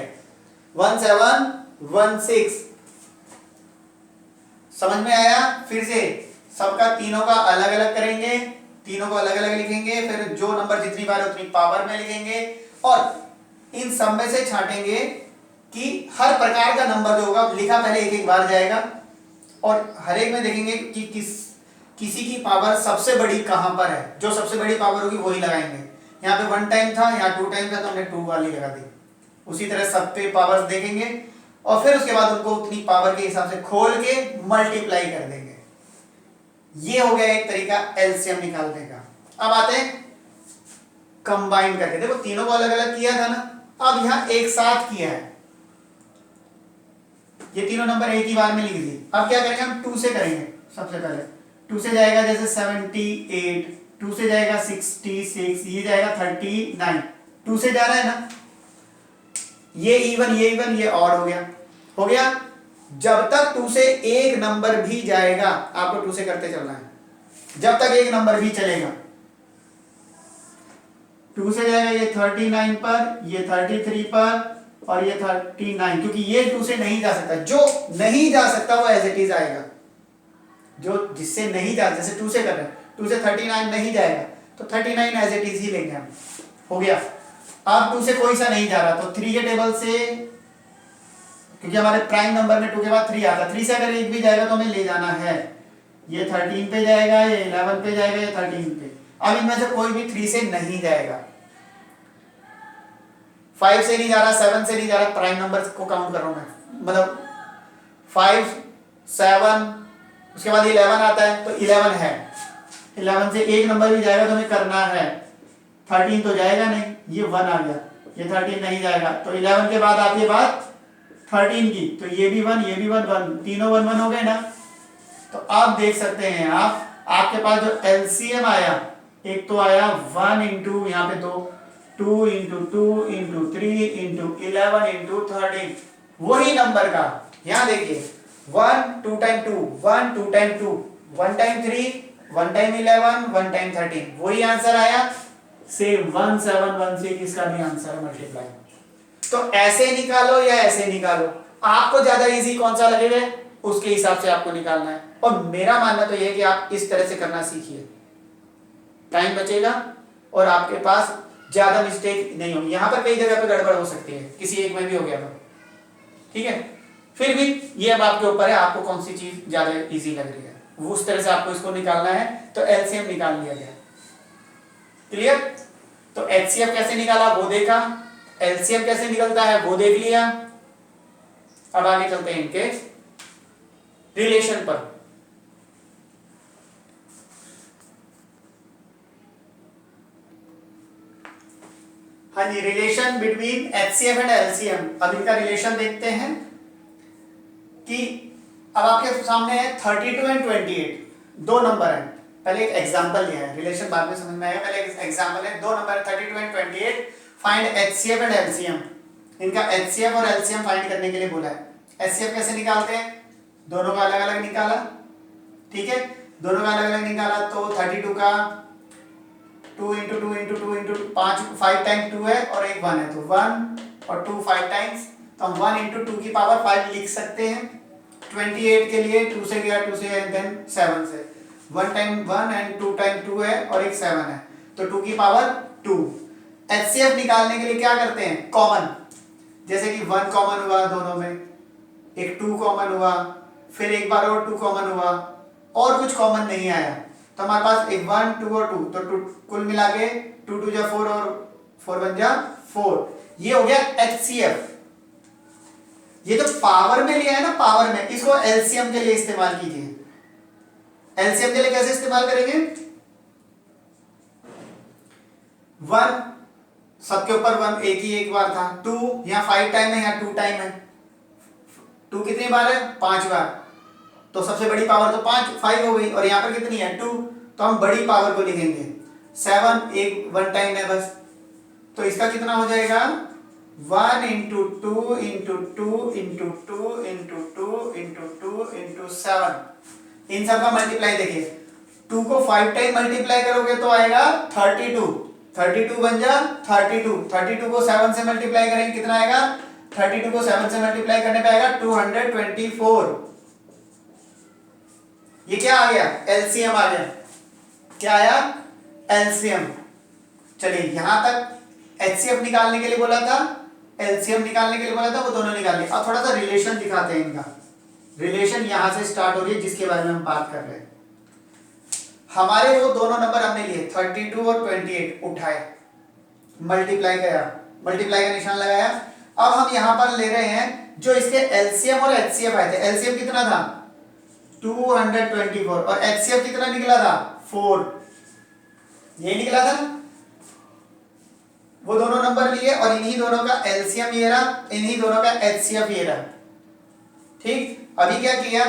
1 7 1 6। समझ में आया? फिर से सबका तीनों का अलग अलग करेंगे, तीनों को अलग अलग लिखेंगे, फिर जो नंबर जितनी बार है उतनी पावर में लिखेंगे और इन सब में से छांटेंगे कि हर प्रकार का नंबर जो होगा लिखा पहले एक एक बार जाएगा और हर एक में देखेंगे कि किसी की पावर सबसे बड़ी कहां पर है, जो सबसे बड़ी पावर होगी वही लगाएंगे। यहाँ पे 1 टाइम था, यहाँ 2 टाइम था, तो हमने 2 वाली लगा दी। उसी तरह सब पे पावर्स देखेंगे और फिर उसके बाद उनको उतनी पावर के हिसाब से खोल के मल्टीप्लाई कर देंगे। ये हो गया एक तरीका एलसीएम निकालने का। अब आते हैं कंबाइन करके, देखो तीनों को अलग अलग किया था ना, अब यहां एक साथ किया है, ये तीनों नंबर एक ही बार में लिख दिए। अब क्या करेंगे हम 2 से करेंगे। सबसे पहले 2 से जाएगा जैसे 78, 2 से जाएगा 66, ये जाएगा 39, 2 से जा रहा है ना, ये इवन ये ऑड हो गया, हो गया। जब तक 2 से एक नंबर भी जाएगा, आपको 2 से करते चलना है, जब तक एक नंबर भी चलेगा। 2 से जाएगा ये 39 पर, ये 33 पर और ये 39, क्योंकि ये 2 से नहीं जा सकता। जो नहीं जा सकता वो एज इट इज आएगा, जो जिससे नहीं जा, जैसे 2 से कर रहे हैं, 2 से 39 नहीं जाएगा तो 39 एज इट इज ही लेंगे हम, हो गया। अब 2 से कोई सा नहीं जा रहा तो 3 के टेबल से, क्योंकि हमारे प्राइम नंबर में 2 के बाद 3 आता, 3 से अगर एक भी जाएगा तो हमें ले जाना है। ये 13 पे जाएगा, ये 11 पे जाएगा, ये 13 पे। अब इनमें से कोई भी 3 से नहीं जाएगा, 5 से नहीं जा रहा, 7 से नहीं जा रहा, प्राइम नंबर को काउंट कर रहा हूं मैं, मतलब 5 7 उसके बाद 11 आता है, तो 11 है, 11 से एक नंबर भी जाएगा तो हमें करना है, 13 तो जाएगा नहीं, ये 1 आ गया, ये 13 नहीं जाएगा, तो 11 के बाद आती है बात 13 की, तो ये भी 1, ये भी 1, 1, तीनों 1 1 हो गए ना। तो आप देख सकते हैं, आपके पास जो एलसीएम आया, एक तो आया 1 इंटू यहाँ पे 2 इंटू 2 इंटू 3 इंटू 11 इंटू 13, वही नंबर का, यहाँ देखिए 1 2 time 2, 1 2 time 2, 1 time 3, 1 time 11, 1 time 13, वही आंसर आया। सेम 1716 इसका भी आंसर मल्टीप्लाई। तो ऐसे निकालो या ऐसे निकालो, आपको ज्यादा इजी कौन सा लगेगा उसके हिसाब से आपको निकालना है। और मेरा मानना तो यह है कि आप इस तरह से करना सीखिए, टाइम बचेगा और आपके पास ज्यादा मिस्टेक नहीं होगी। यहां पर कई जगह पे गड़बड़ हो सकती है, किसी एक में भी हो गया तो ठीक है, फिर भी ये अब आपके ऊपर है, आपको कौन सी चीज ज्यादा इजी लग रही है, वो उस तरह से आपको इसको निकालना है। तो एलसीएम निकाल लिया गया, क्लियर। तो एचसीएफ कैसे निकाला वो देखा, एलसीएम कैसे निकलता है वो देख लिया। अब आगे चलते हैं इनके रिलेशन पर। हाँ जी, relation between HCF and LCM. अब इनका रिलेशन देखते हैं कि अब आपके सामने है 32 एंड 28, दो नंबर हैं। पहले एक एग्जांपल दिया है, रिलेशन बाद में समझ में आएगा, पहले एक एग्जांपल है, दो number 32 and 28, find HCF and LCM. इनका एचसीएफ और एलसीएम फाइंड करने के लिए बोला है। एचसीएफ कैसे निकालते हैं, दोनों का अलग अलग निकाला, ठीक है, दोनों का अलग अलग निकाला तो 32 का 2 इंटू 2 इंटू 2 इंटू 5 टाइम 2 है और एक 1 है, तो 1 और 2 5 टाइम्स, तो हम 1 इंटू 2 की पावर 5 लिख सकते हैं। 28 के लिए 2 से गया, 2 से एंड देन 7 से, 1 टाइम 1 एंड 2 टाइम 2 है और एक 7 है, तो 2 की पावर 2। एचसीएफ निकालने के लिए क्या करते हैं, कॉमन, जैसे कि 1 कॉमन हुआ दोनों में, एक 2 कॉमन हुआ, फिर एक बार और 2 कॉमन हुआ, और कुछ कॉमन नहीं आया, तो हमारे पास एक 1 2 और 2, तो कुल मिला के 2 2 जा 4 और 4 बन जा 4। ये हो गया एचसीएफ। ये तो पावर में लिया है ना, पावर में, इसको एलसीएम के लिए इस्तेमाल कीजिए। एलसीएम के लिए कैसे इस्तेमाल करेंगे, 1 सबके ऊपर 1 एक बार था, 2 यहाँ 5 टाइम है, यहाँ 2 टाइम है, 2 कितनी बार है, 5 बार, तो सबसे बड़ी पावर तो 5 हो गई, और यहाँ पर कितनी है 2, तो हम बड़ी पावर को लिखेंगे। 7 एक 1 टाइम है बस, तो इसका कितना हो जाएगा 1 into 2 into 2 into 2 into 2 into 2 into 7। इन सब का मल्टीप्लाई देखिए, 2 को 5 टाइम मल्टीप्लाई करोगे तो आएगा 32, 32 बन जा 32, 32 को 7 से मल्टीप्लाई करेंगे कितना आएगा, 32 को 7 से मल्टीप्लाई करने पे आएगा 224। ये क्या आ गया, एलसीएम आ गया। क्या आया, एलसीएम। चलिए यहां तक एचसीएफ निकालने के लिए बोला था, एलसीएम निकालने के लिए बोला था, वो दोनों निकाल लिए। अब थोड़ा सा रिलेशन दिखाते हैं इनका। रिलेशन यहां से स्टार्ट हो रही है जिसके बारे में हम बात कर रहे हैं। हमारे वो दोनों नंबर हमने लिए 32 और 28, उठाए, मल्टीप्लाई किया, मल्टीप्लाई का निशान लगाया। अब हम यहां पर ले रहे हैं जो इसके एलसीएम और एचसीएफ आए थे। एलसीएम कितना था 224 और एचसीएफ कितना निकला था 4, ये निकला था। वो दोनों नंबर लिए और इन्हीं दोनों का एलसीएम ये रहा, इन्हीं दोनों का एचसीएफ ये रहा, ठीक। अभी क्या किया,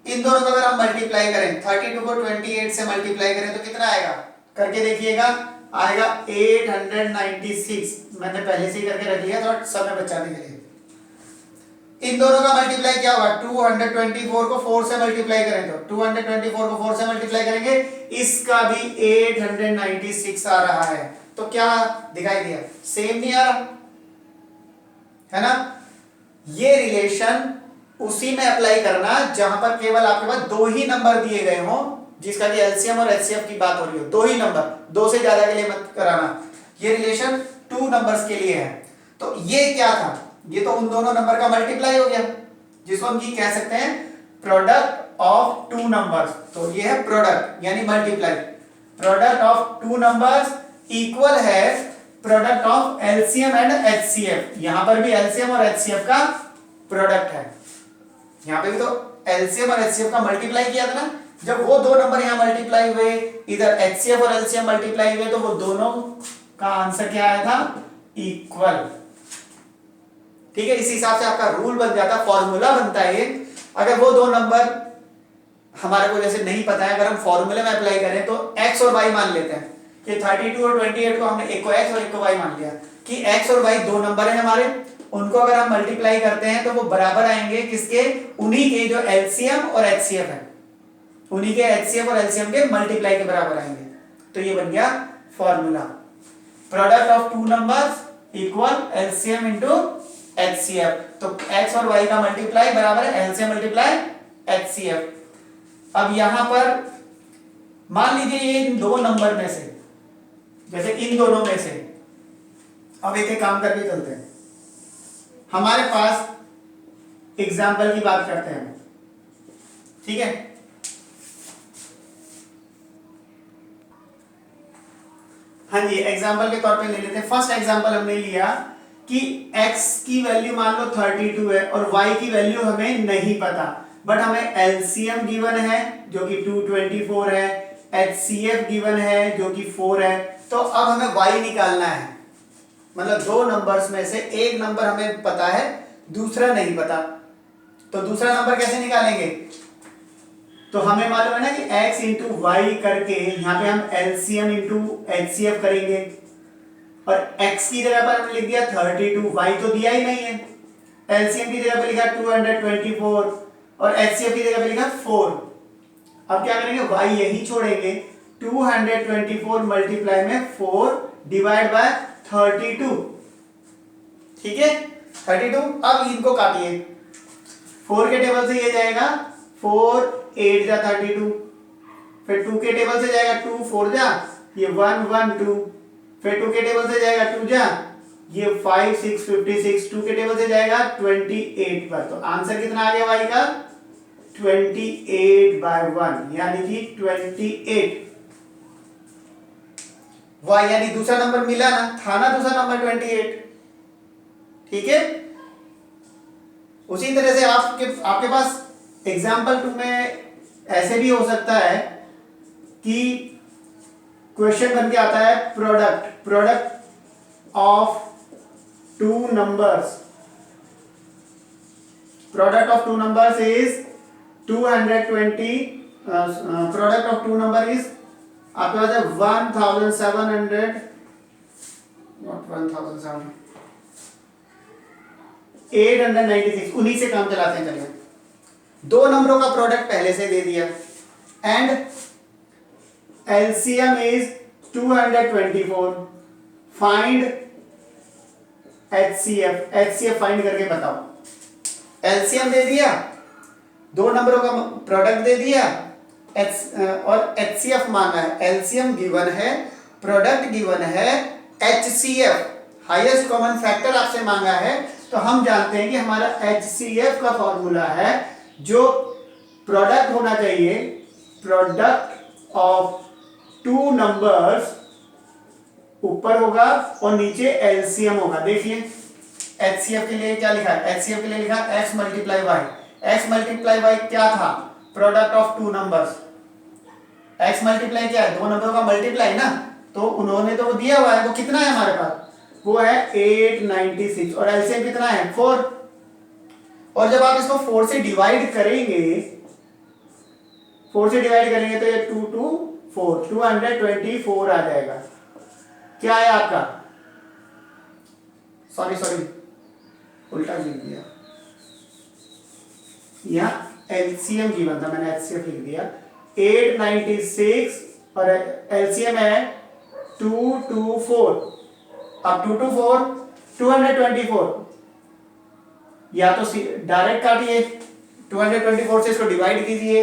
इन दोनों को अगर हम मल्टीप्लाई करें, 32 को 28 से मल्टीप्लाई करें तो कितना आएगा, करके देखिएगा, आएगा 896। मैंने पहले से ही करके रख लिया थोड़ा समय बचाने के लिए। इन दोनों का मल्टीप्लाई क्या होगा, 224 को 4 से मल्टीप्लाई करें तो 224 को 4 से मल्टीप्लाई करेंगे, इसका भी 896 आ रहा है। तो क्या दिखाई दिया, सेम नहीं आ रहा है ना। ये रिलेशन उसी में अप्लाई करना जहां पर केवल आपके पास दो ही नंबर दिए गए हों, जिसका कि एलसीएम और एचसीएफ की बात हो रही हो, दो ही नंबर, दो से ज्यादा के लिए मत कराना। ये रिलेशन 2 नंबर्स के लिए है। तो ये क्या था, ये तो उन दोनों नंबर का मल्टीप्लाई हो गया, जिसको हम ये कह सकते हैं प्रोडक्ट ऑफ 2 नंबर्स। तो ये है प्रोडक्ट यानी multiply. Product of 2 numbers equal है product of LCM and HCF. यहां पर भी एलसीएम और एचसीएफ का प्रोडक्ट है, यहां पे भी तो एलसीएम और एचसीएफ का मल्टीप्लाई किया था ना, जब वो दो नंबर यहाँ मल्टीप्लाई हुए, इधर एचसीएफ और एलसीएम मल्टीप्लाई हुए, तो वो दोनों का आंसर क्या आया था, इक्वल। ठीक है, इसी हिसाब से आपका रूल बन जाता, फॉर्मूला बनता है। अगर वो दो नंबर हमारे को जैसे नहीं पता है, अगर हम फॉर्मूले में अप्लाई करें तो x और y मान लेते हैं कि 32 और 28 को हमने एक को x और एक को y मान लिया कि x और y दो नंबर है हमारे, उनको अगर हम मल्टीप्लाई करते हैं तो वो बराबर आएंगे किसके, उन्हीं के जो एलसीएम और एचसीएफ है, उन्हीं के एचसीएफ और एलसीएम के मल्टीप्लाई के बराबर आएंगे। तो ये बन गया formula, product of two numbers equal LCM into HCF. तो x और y का मल्टीप्लाई बराबर है एलसीएम मल्टीप्लाई एचसीएफ। अब यहां पर मान लीजिए ये इन दो नंबर में से, जैसे इन दोनों में से, अब एक एक काम करके चलते हैं। हमारे पास एग्जाम्पल की बात करते हैं, ठीक है। हाँ जी, एग्जाम्पल के तौर पे ले लेते हैं। फर्स्ट एग्जाम्पल हमने लिया कि x की वैल्यू मान लो 32 है और y की वैल्यू हमें नहीं पता, बट हमें एलसीएम गिवन है जो कि 224 है, एचसीएफ गिवन है जो कि 4 है। तो अब हमें y निकालना है, मतलब दो नंबर्स में से एक नंबर हमें पता है, दूसरा नहीं पता। तो दूसरा नंबर कैसे निकालेंगे, तो हमें मालूम है ना कि x इंटू वाई करके यहाँ पे हम एलसीएम इंटू एचसीएफ करेंगे, और x की जगह पर हमने लिख दिया 32, y तो दिया ही नहीं है, एलसीएम की जगह पे लिखा 224 और एचसीएफ की जगह पे लिखा 4। अब क्या करेंगे, y यही छोड़ेंगे, 224 मल्टीप्लाई में 4 डिवाइड बाय 32, ठीक है 32। अब इनको काटिए, 4 के टेबल से ये जाएगा 4 8 जा 32, फिर 2 के टेबल से जाएगा 2 4 जा ये 1 1 2, फिर 2 के टेबल से जाएगा 2 जा ये 5 6 56, 2 के टेबल से जाएगा 28 पर। तो आंसर कितना आ गया y का, 28 बाय 1 यानी कि 28। y यानी दूसरा नंबर मिला ना, था ना दूसरा नंबर 28, ठीक है। उसी तरह से आपके पास एग्जाम्पल 2 में ऐसे भी हो सकता है कि क्वेश्चन बन के आता है product of two numbers, product of two numbers is 220, product of two number is आपके पास है 1700, नॉट 1700, 896। उन्हीं से काम चलाते हैं। चलिए, दो नंबरों का प्रोडक्ट पहले से दे दिया and LCM is 224, find HCF, HCF find करके बताओ। एलसीएम दे दिया, दो नंबरों का प्रोडक्ट दे दिया, और एचसीएफ मांगा है। एलसीएम गिवन है, प्रोडक्ट गिवन है, एचसीएफ हाईएस्ट कॉमन फैक्टर आपसे मांगा है। तो हम जानते हैं कि हमारा एचसीएफ का फॉर्मूला है जो प्रोडक्ट होना चाहिए, प्रोडक्ट ऑफ टू नंबर्स ऊपर होगा और नीचे एलसीएम होगा। देखिए एचसीएफ के लिए क्या लिखा है, एचसीएफ के लिए लिखा x multiply y. x multiply y क्या था, product of two numbers. x multiply क्या है, दो नंबरों का मल्टीप्लाई ना, तो उन्होंने तो वो दिया हुआ है, वो कितना है हमारे पास, वो है 896 और एलसीएम कितना है 4। और जब आप इसको 4 से डिवाइड करेंगे, 4 से डिवाइड करेंगे तो ये 2 2 4 224 आ जाएगा। क्या है आपका, सॉरी उल्टा लिख दिया, यहाँ एलसीएम गिवन था, मैंने एचसीएफ लिख दिया। 896 और एलसीएम है 224। अब 224 224, या तो डायरेक्ट काटिए 224 से इसको डिवाइड कीजिए,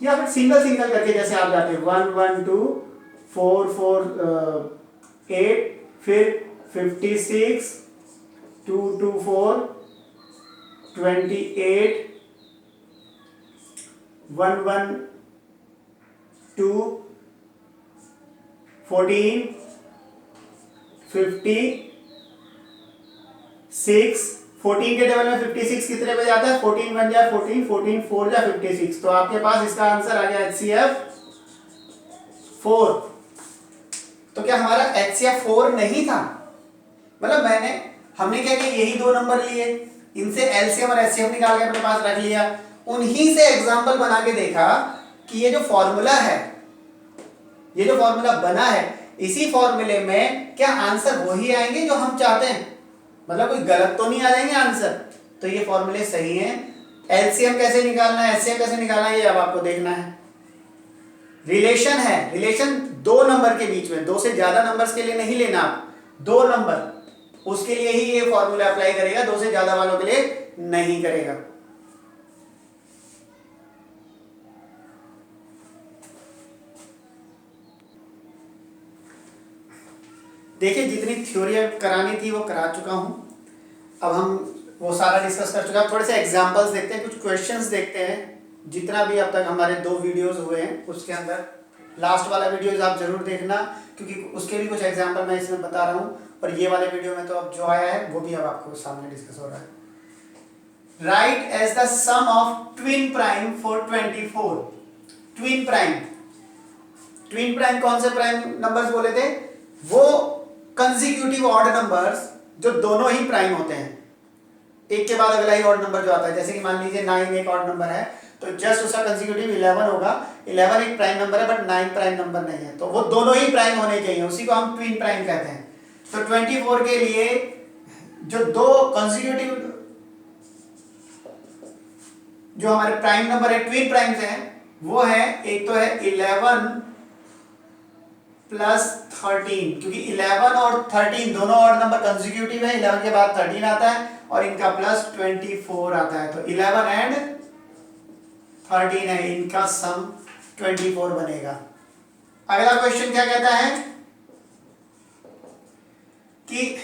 या फिर सिंगल सिंगल करके जैसे आप जाते हैं 1 1 2 4 4 8, फिर 56 2 2 4 28 1 1 2 14 50 6 14 के टेबल में 56 कितने पे जाता है? 14 1 जा 14, 14 4 जा 56। तो आपके पास इसका आंसर आ गया HCF 4। तो क्या हमारा HCF 4 नहीं था? मतलब हमने क्या किया, यही दो नंबर लिए, इनसे एलसीएम और एचसीएफ निकाल के अपने पास रख लिया, उन्हीं से एग्जांपल बना के देखा कि ये जो फॉर्मूला है, ये जो फॉर्मूला बना है, इसी फॉर्मूले में क्या आंसर वही आएंगे जो हम चाहते हैं, मतलब कोई गलत तो नहीं आ जाएंगे आंसर। तो ये फॉर्मूले सही हैं। एलसीएम कैसे निकालना है, एचसीएफ कैसे निकालना है, ये अब आपको देखना है। रिलेशन है, रिलेशन दो नंबर के बीच में, दो से ज्यादा नंबर्स के लिए नहीं लेना आप, दो नंबर, उसके लिए ही ये फॉर्मूला अप्लाई करेगा, दो से ज्यादा वालों के लिए नहीं करेगा। देखिए, जितनी थ्योरी करानी थी वो करा चुका हूं, अब हम वो सारा डिस्कस कर चुका है। थोड़े से एग्जांपल्स देखते हैं, कुछ क्वेश्चंस देखते हैं। जितना भी अब तक हमारे 2 वीडियोस हुए हैं उसके अंदर लास्ट वाला वीडियोस आप जरूर देखना, क्योंकि उसके भी कुछ एग्जांपल मैं इसमें बता रहा हूँ। और ये वाले वीडियो में तो अब जो आया है वो भी अब आपको सामने डिस्कस हो रहा है। Right as the sum of twin prime for 24। Twin prime, twin prime कौन से प्राइम नंबर्स बोले थे? वो कंसेक्यूटिव ऑड नंबर्स जो दोनों ही प्राइम होते हैं, एक के बाद अगला ही ऑड नंबर जो आता है। जैसे कि मान लीजिए 9 एक ऑड नंबर है, तो जस्ट उसका कंसेक्यूटिव 11 होगा। 11 एक प्राइम नंबर है बट 9 प्राइम नंबर नहीं है, तो वो दोनों ही प्राइम होने चाहिए, उसी को हम ट्विन प्राइम कहते हैं। तो 24 के लिए जो दो कंसेक्यूटिव जो हमारे प्राइम नंबर है, ट्विन प्राइम्स हैं, वो है, एक तो है 11 प्लस 13, क्योंकि 11 और 13 दोनों ऑड नंबर कंसेक्यूटिव है, 11 के बाद 13 आता है और इनका प्लस 24 आता है, तो 11 एंड 13 है, इनका सम 24 बनेगा। अगला क्वेश्चन क्या कहता है कि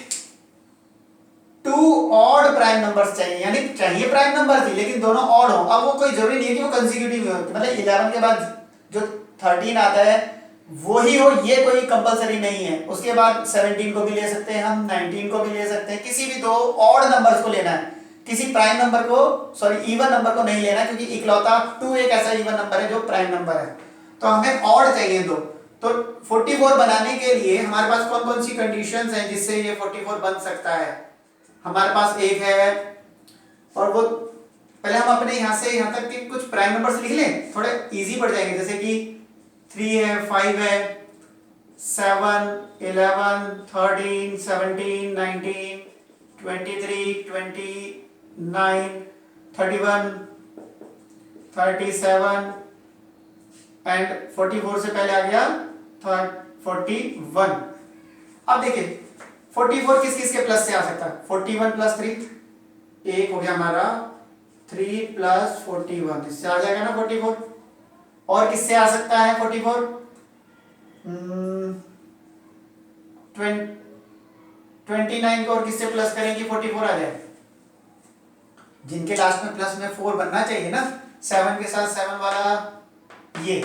2 ऑड प्राइम नंबर्स चाहिए, यानी चाहिए प्राइम नंबर थी लेकिन दोनों ऑड हो। अब वो कोई जरूरी नहीं है कि वो कंसेक्यूटिव हो, मतलब 11 के बाद जो 13 आता है वही हो, ये कोई कंपलसरी नहीं है। उसके बाद 17 को भी ले सकते हैं हम, 19 को भी ले सकते हैं, किसी भी दो ऑड नंबर्स को लेना है, किसी प्राइम नंबर को, सॉरी इवन नंबर को नहीं लेना, क्योंकि इकलौता 2 एक ऐसा इवन नंबर है जो प्राइम नंबर है। तो हमें ऑड चाहिए दो। तो 44 बनाने के लिए हमारे पास कौन कौन सी कंडीशंस हैं जिससे ये 44 बन सकता है? हमारे पास एक है, और वो पहले हम अपने यहां से यहां तक के कुछ प्राइम नंबर्स लिख लें, थोड़े इजी पड़ जाएंगे। जैसे कि 3 है, 5 है, 7, 11, 13, 17, 19, 23, 29, 31, 37 एंड 44 से पहले आ गया 41। अब देखिए 44 किस किस के प्लस से आ सकता है? 41 प्लस 3, एक हो गया हमारा 3 प्लस 41, इससे आ जाएगा ना 44। और किससे आ सकता है 44? 29 को और किससे प्लस करें कि 44 आ जाए? जिनके लास्ट में प्लस में 4 बनना चाहिए ना, 7 के साथ 7 वाला ये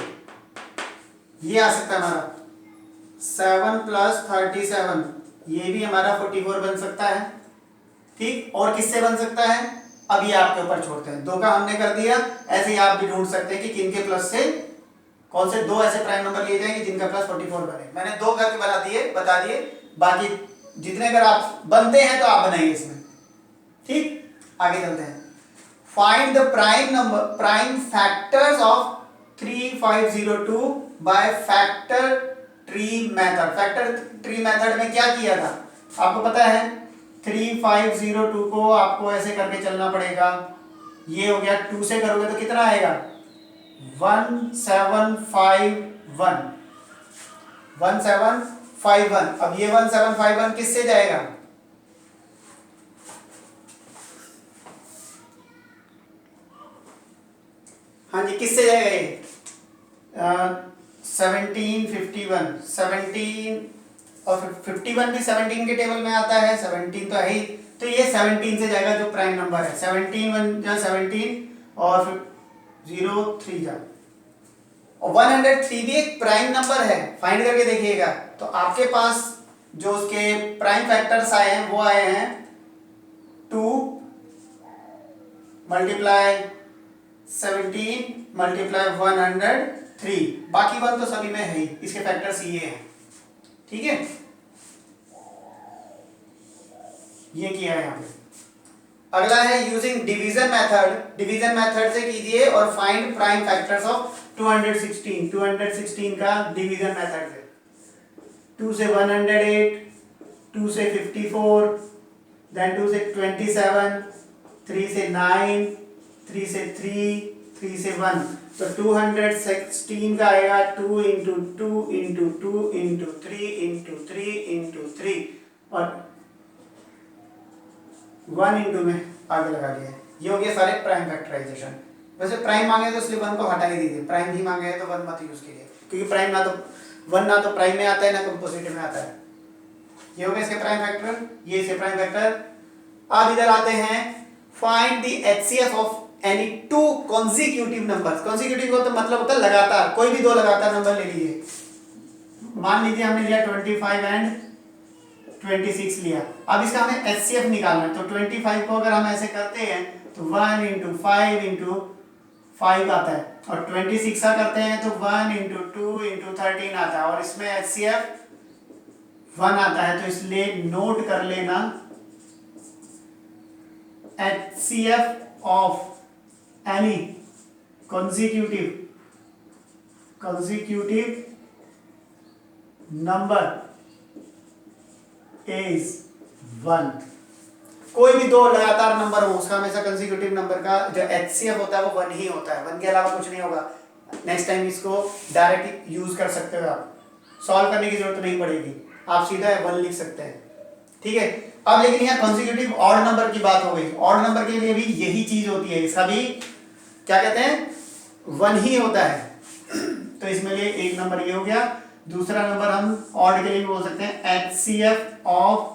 आ सकता है हमारा 7 प्लस 37, ये भी हमारा 44 बन सकता है। ठीक, और किससे बन सकता है अब ये आपके ऊपर छोड़ते हैं। 2 का हमने कर दिया, ऐसे ही आप भी ढूंढ सकते हैं कि किनके प्लस से कौन से 2 ऐसे प्राइम नंबर लिए जाएंगे जिनका प्लस 44 बने। मैंने 2 करके बता दिए, बाकी जितने अगर आप बनते हैं तो आप बनाएंगे इसमें। ठीक, आगे चलते हैं। Find the prime factors of 3502 by factor tree method. Factor tree method में क्या किया था आपको पता है? 3502 को आपको ऐसे करके चलना पड़ेगा, ये हो गया, 2 से करोगे तो कितना आएगा? 1751, 1751। अब ये 1751 किससे जाएगा? हाँ जी, किससे जाएगा ये? 1751, 17 और 51 भी 17 के टेबल में आता है, 17 तो है ही, तो ये 17 से जाएगा जो प्राइम नंबर है। 17 1 जा 17 और 0 3 जा, और 103 भी एक प्राइम नंबर है, फाइंड करके देखिएगा। तो आपके पास जो उसके प्राइम फैक्टर्स आए हैं वो आए हैं 2, मल्टीप्लाई 17 मल्टीप्लाई 103, बाकी वन तो सभी में है ही, इसके फैक्टर्स ये हैं। ठीक है, ये किया है यहाँ पे। अगला है using division method, division method से कीजिए और फाइंड प्राइम फैक्टर्स ऑफ 216, 216 का डिवीजन मेथड से। 2 से 108, 2 से 54, देन 2 से 27, 3 से 9, 3 से 3, 3 से 1, तो 216 का आएगा 2 into 2 into 2 into 3 into 3 into 3 और 1 इंटू में आगे लगा दिया। ये हो गया सारे प्राइम फैक्टराइजेशन। वैसे प्राइम मांगे तो इसलिए 1 को हटा ही दीजिए, प्राइम ही मांगे तो 1 मत यूज कीजिए, क्योंकि प्राइम ना तो 1 ना तो प्राइम में आता है ना कंपोजिट में आता है। ये हो गया इसके प्राइम फैक्टर, ये इसके प्राइम फैक्टर। अब इधर आते हैं, find the HCF of any two consecutive numbers. Consecutive का तो मतलब होता है लगातार, कोई भी दो लगातार नंबर ले लीजिए। मान लीजिए हमने लिया 25 एंड 26 लिया। अब इसका हमें एचसीएफ निकालना है, तो 25 को अगर हम ऐसे करते हैं तो 1 इंटू 5 इंटू 5 आता है, और 26 का करते हैं तो 1 इंटू 2 इंटू 13 आता है, और इसमें एचसीएफ 1 आता है। तो इसलिए नोट कर लेना, HCF of any consecutive number is 1। कोई भी दो लगातार नंबर हो उसका हमेशा कंसेक्यूटिव नंबर का जो एचसीएफ होता है वो 1 ही होता है, 1 के अलावा कुछ नहीं होगा। नेक्स्ट टाइम इसको डायरेक्ट यूज कर सकते हो, आप सॉल्व करने की जरूरत नहीं पड़ेगी, आप सीधा 1 लिख सकते हैं। ठीक है, अब लेकिन यहाँ कंसेक्यूटिव ऑड नंबर की बात हो गई। ऑड नंबर के लिए भी यही चीज होती है, इसका भी क्या कहते हैं 1 ही होता है। तो इसमें लिए एक नंबर ये हो गया। दूसरा नंबर हम ऑड के लिए बोल सकते हैं HCF of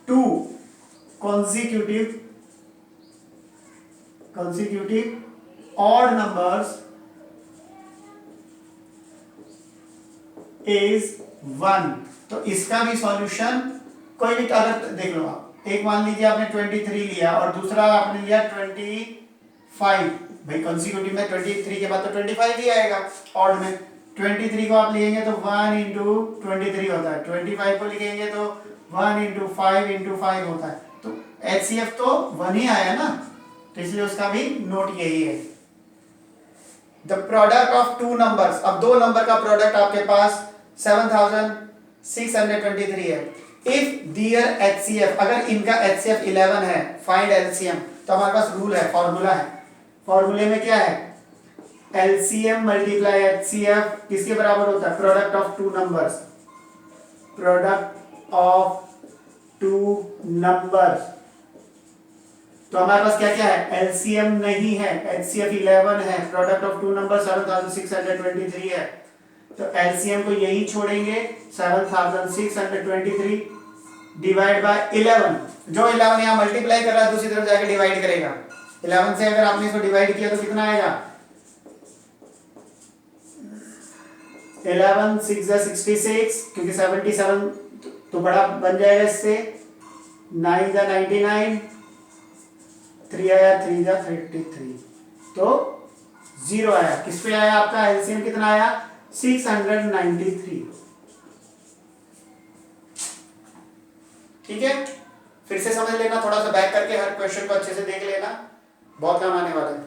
2 consecutive odd numbers is 1। तो इसका भी सॉल्यूशन कोई भी, अगर देख लो आप, एक मान लीजिए आपने 23 लिया और दूसरा आपने लिया 25, भाई कंसेक्यूटिव में 23 के बाद तो 25 ही आएगा, ऑड में 23 को आप लिखेंगे तो 1 इंटू 23 होता है, 25 को लिखेंगे तो 1 इंटू 5 इंटू 5 होता है। तो एचसीएफ तो 1 ही आया ना, तो इसलिए उसका भी नोट यही है। The product of two numbers, अब दो नंबर का प्रोडक्ट आपके पास 7623 है। इफ दियर एचसीएफ, अगर इनका एचसीएफ 11 है, फाइंड एलसीएम। तो हमारे पास रूल है, फॉर्मूला है। फॉर्मूले में क्या है, एलसीएम मल्टीप्लाई एचसीएफ किसके बराबर होता है, product of two numbers. Product of two numbers, तो हमारे पास क्या क्या है, एलसीएम नहीं है, एचसीएफ 11 है, प्रोडक्ट ऑफ टू नंबर 7623 है। तो एलसीएम को यही छोड़ेंगे, 7623 डिवाइड बाय 11। जो 11 यहाँ मल्टीप्लाई कर रहा है दूसरी तरफ जाके डिवाइड करेगा। 11 से अगर आपने इसको डिवाइड किया तो कितना आएगा, 11 6 66, क्योंकि 77 तो बड़ा बन जाएगा इससे, 9 99, 3 आया, 3 33, तो 0 आया। किस पे आया आपका एलसीएम, कितना आया 693। ठीक है, फिर से समझ लेना, थोड़ा सा बैक करके हर क्वेश्चन को अच्छे से देख लेना, बहुत काम आने वाला है।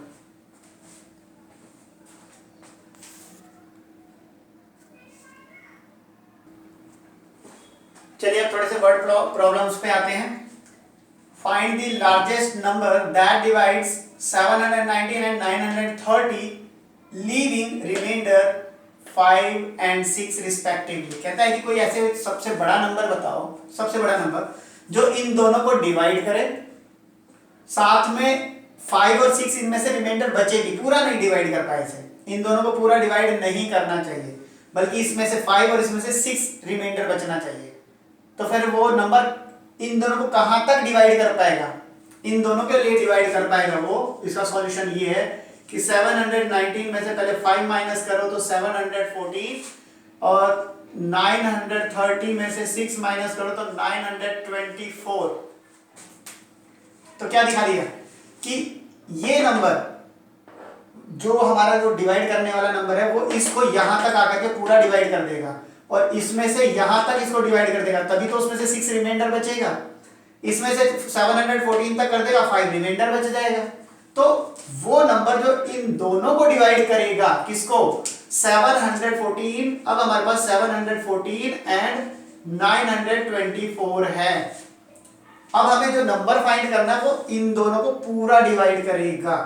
चलिए अब थोड़े से वर्ड प्रॉब्लम्स पे आते हैं। Find the largest number that divides 719 and 930 leaving remainder 5 and 6 respectively. कहता है कि कोई ऐसे सबसे बड़ा नंबर बताओ, सबसे बड़ा नंबर जो इन दोनों को डिवाइड करे, साथ में 5 और 6 इनमें से रिमाइंडर बचे भी, पूरा नहीं डिवाइड कर पाए से, इन दोनों को पूरा डिवाइड नहीं करना चाहिए, बल्कि इसमें से 5 और इसमें से 6 रिमाइंडर बचना चाहिए। तो फिर वो नंबर इन दोनों को कहां तक डिवाइड कर पाएगा, इन दोनों के लिए डिवाइड कर पाएगा वो। इसका सॉल्यूशन ये है कि 719 में से पहले 5 माइनस करो तो 714, और 930 में से 6 माइनस करो तो 924। तो क्या दिखा दिया कि ये नंबर जो हमारा जो डिवाइड करने वाला नंबर है वो इसको यहां तक आकर के पूरा डिवाइड कर देगा और इसमें से यहां तक इसको डिवाइड कर देगा, तभी तो उसमें से 6 रिमाइंडर बचेगा। इसमें से 714 तक कर देगा, 5 रिमाइंडर बच जाएगा। तो वो नंबर जो इन दोनों को डिवाइड करेगा, किसको, 714, अब हमारे पास 714 एंड 924 है। अब हमें जो नंबर फाइंड करना है वो इन दोनों को पूरा डिवाइड करेगा।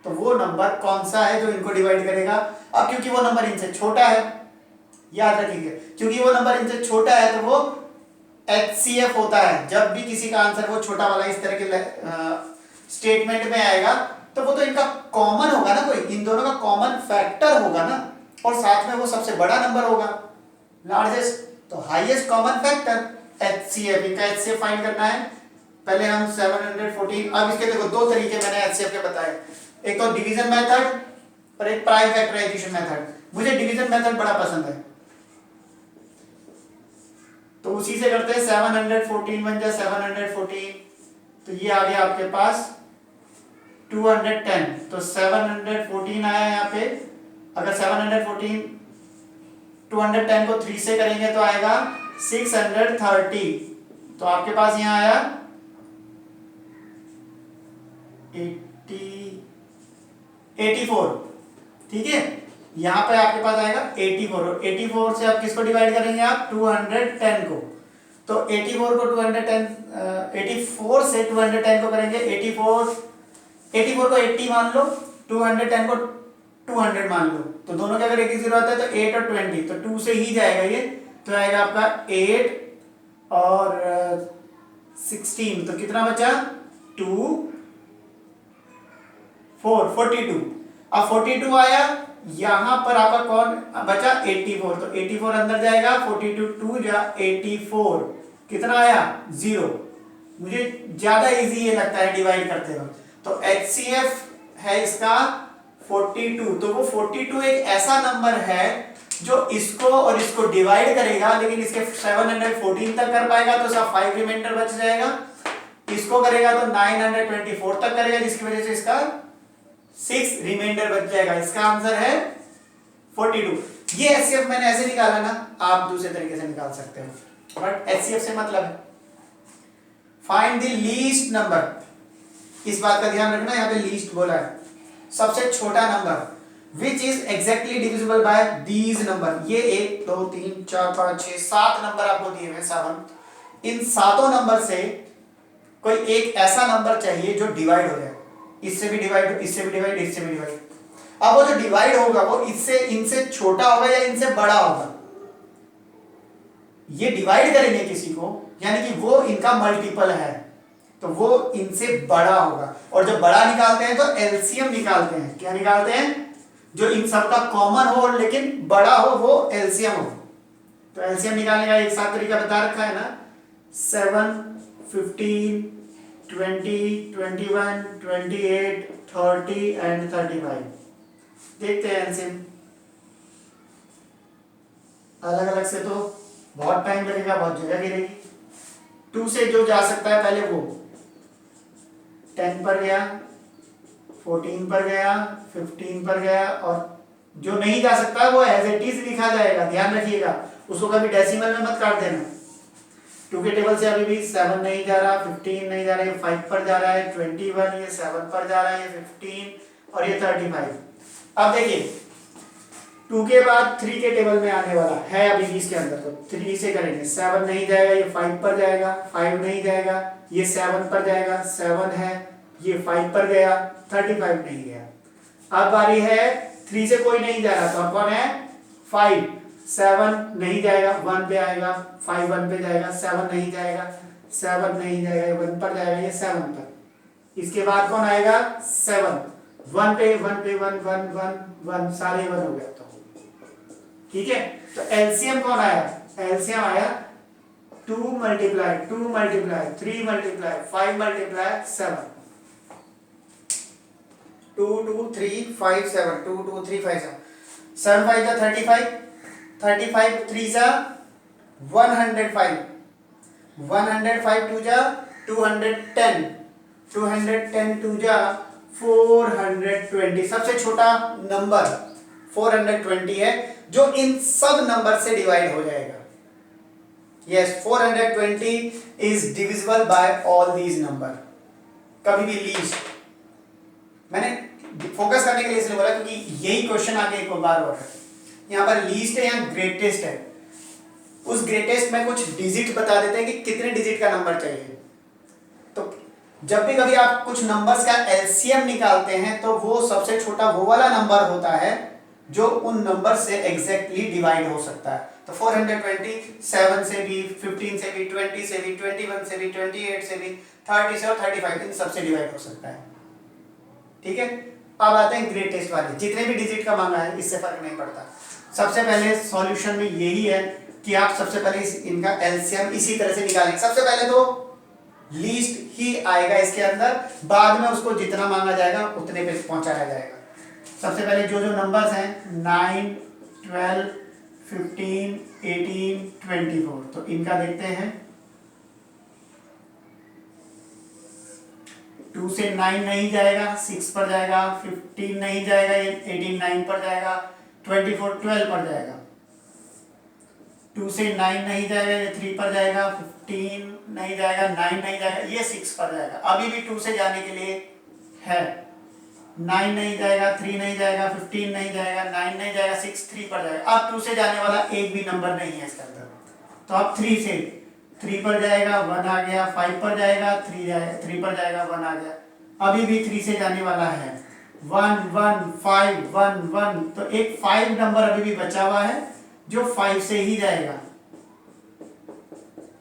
तो वो नंबर कौन सा है जो इनको डिवाइड करेगा? अब क्योंकि वो नंबर इनसे छोटा है, याद रखिए, क्योंकि वो नंबर इनसे छोटा है तो वो HCF होता है। जब भी किसी का आंसर वो छोटा वाला इस तरह के स्टेटमेंट में आएगा तो वो तो इनका कॉमन होगा ना, कोई इन दोनों का कॉमन फैक्टर होगा ना, और साथ में वो सबसे बड़ा नंबर होगा, लार्जेस्ट, तो हाईएस्ट कॉमन फैक्टर HCF। इनका HCF फाइंड करना है। पहले हम 714, अब इसके देखो दो तरीके मैंने HCF के बताए, एक तो डिवीजन मेथड और एक प्राइम फैक्टराइजेशन मेथड। मुझे डिवीजन मेथड बड़ा पसंद है तो उसी से करते हैं। 714 बन जाए 714, तो ये आ गया आपके पास 210, तो 714 आया यहाँ पे। अगर 714 210 को 3 से करेंगे तो आएगा 630, तो आपके पास यहाँ आया 84, ठीक है। यहाँ पे आपके पास आएगा 84, और 84 से आप किसको डिवाइड करेंगे, आप 210 को, तो 84 को 210, 84 से 210 को करेंगे, 84 को 80 मान लो, 210 को 200 मान लो, तो दोनों के अगर एक ही जीरो आता है तो 8 और 20, तो 2 से ही जाएगा ये, तो आएगा आपका 8 और 16, तो कितना बचा, 2 4 42। अब 42 आया, यहां पर आपका कौन बचा, 84, तो 84 अंदर जाएगा, 42 2 जा 84, कितना आया, 0। मुझे ज्यादा इजी ये लगता है डिवाइड करते वक्त। तो HCF है इसका 42, तो वो 42 एक ऐसा नंबर है जो इसको और इसको डिवाइड करेगा, लेकिन इसके 714 तक कर पाएगा तो सब 5 रिमाइंडर बच जाएगा, इसको करेगा तो 924 तक करेगा, जिसकी वजह से इसका 6 रिमाइंडर बच जाएगा। इसका आंसर है 42। ये HCF मैंने ऐसे निकाला ना, आप दूसरे तरीके से निकाल सकते हो, बट HCF से मतलब है फाइंड द लीस्ट नंबर। इस बात का ध्यान रखना, यहाँ पे लीस्ट बोला है, सबसे छोटा number, which is exactly divisible by these number. ये 1 2 3 4 5 6 7 नंबर आपको दिए हुए, 7। इन सातों नंबर से कोई एक ऐसा नंबर चाहिए जो डिवाइड हो जाए, इससे भी डिवाइड, इससे भी डिवाइड, इससे भी डिवाइड। अब वो जो डिवाइड होगा वो इससे, इनसे छोटा होगा या इनसे बड़ा होगा। ये डिवाइड करेंगे किसी को, यानी कि वो इनका मल्टीपल है, तो वो इनसे बड़ा होगा। और जब बड़ा निकालते हैं तो एलसीएम निकालते हैं। क्या निकालते हैं? जो इन सब का कॉमन हो लेकिन बड़ा हो, वो एलसीएम हो। तो एलसीएम निकालने का एक साथ तरीका बता रखा है ना, 7 15 20 21 28 30 एंड 35। देखते हैं एलसीएम। अलग अलग से तो बहुत टाइम लगेगा, बहुत जगह गिरेगी। 2 से जो जा सकता है पहले वो 10 पर गया, 14 पर गया, 15 पर गया, और जो नहीं जा सकता वो एज इट इज लिखा जाएगा। ध्यान रखिएगा, उसको कभी डेसिमल में मत काट देना। 2 के टेबल से अभी भी 7 नहीं जा रहा, 15 नहीं जा रहा, ये 5 पर जा रहा है, 21, ये 7 पर जा रहा है, ये 15 और ये 35। अब देखिए 2 के बाद 3 के टेबल में आने वाला है अभी 20 के अंदर, तो 3 से करेंगे, 7 नहीं जाएगा, ये 5 पर जाएगा, 5 नहीं जाएगा, ये 7 पर जाएगा, 7 है, ये 5 पर गया, 35 नहीं गया। अब बारी है 3 से कोई नहीं जा रहा, तो अब कौन है, 5, 7 नहीं जाएगा, 1 पे आएगा, 5 1 पे जाएगा, 7 नहीं जाएगा, 7 नहीं जाएगा, 1 पर जाएगा, ये 7 पर। इसके बाद कौन आएगा, 7, 1 पे 1 पे 1 1 1 1, सारे 1 हो गया। तो ठीक है, तो एलसीएम कौन आया, एलसीएम आया 2 मल्टीप्लाई 2 मल्टीप्लाई 3 मल्टीप्लाई 5 मल्टीप्लाई 7, 2 2 3 5 7, 2 2 3 5 7, 7 5 जा 35, 35 3 जा 105, 105 2 जा 210, 210 टू जा 420, सबसे छोटा नंबर 420 है जो इन सब नंबर से डिवाइड हो जाएगा। Yes, 420 is divisible by all these number. कभी भी लीस्ट, मैंने फोकस करने के लिए इसलिए बोला क्योंकि यही क्वेश्चन आगे एक बार और है। यहाँ पर लीस्ट है, यहाँ ग्रेटेस्ट है। उस ग्रेटेस्ट में कुछ डिजिट बता देते हैं कि कितने डिजिट का नंबर चाहिए। तो जब भी कभी आप कुछ नंबर्स का एलसीएम निकालते हैं तो वो सबसे छोटा वो वाला नंबर होता है जो उन नंबर से एग्जैक्टली डिवाइड हो सकता है। तो 420 7 से भी, 15 से भी, 20 से भी, 21 से भी, 28 से भी, 30 से और 35 इन सबसे डिवाइड हो सकता है। ठीक है, अब आते हैं ग्रेटेस्ट वाले। जितने भी डिजिट का मांगा है इससे फर्क नहीं पड़ता। सबसे पहले सॉल्यूशन में यही है कि आप सबसे पहले इनका एलसीएम इसी तरह से निकालेंगे। सबसे पहले तो लीस्ट ही आएगा इसके अंदर, बाद में उसको जितना मांगा जाएगा उतने पे पहुंचाया जाएगा। सबसे पहले जो जो नंबर्स हैं 9, 12, 15, 18, 24, तो इनका देखते हैं। 2 से 9 नहीं जाएगा, 6 पर जाएगा, 15 नहीं जाएगा, 18 9 पर जाएगा, 24 12 पर जाएगा। 2 से 9 नहीं जाएगा, ये 3 पर जाएगा, 15 नहीं जाएगा, 9 नहीं जाएगा, ये 6 पर जाएगा। अभी भी 2 से जाने के लिए है। 9 नहीं जाएगा, 3 नहीं जाएगा, 15 नहीं जाएगा, 9 नहीं जाएगा, 6 3 पर जाएगा। अब 2 से जाने वाला एक भी नंबर नहीं है इसके अंदर, तो अब 3 पर जाएगा, 1 आ गया, 5 पर जाएगा, 3 पर जाएगा, 1 आ गया। अभी भी 3 से जाने वाला है 1 1 5 1 1, तो एक 5 नंबर अभी भी बचा हुआ है जो 5 से ही जाएगा,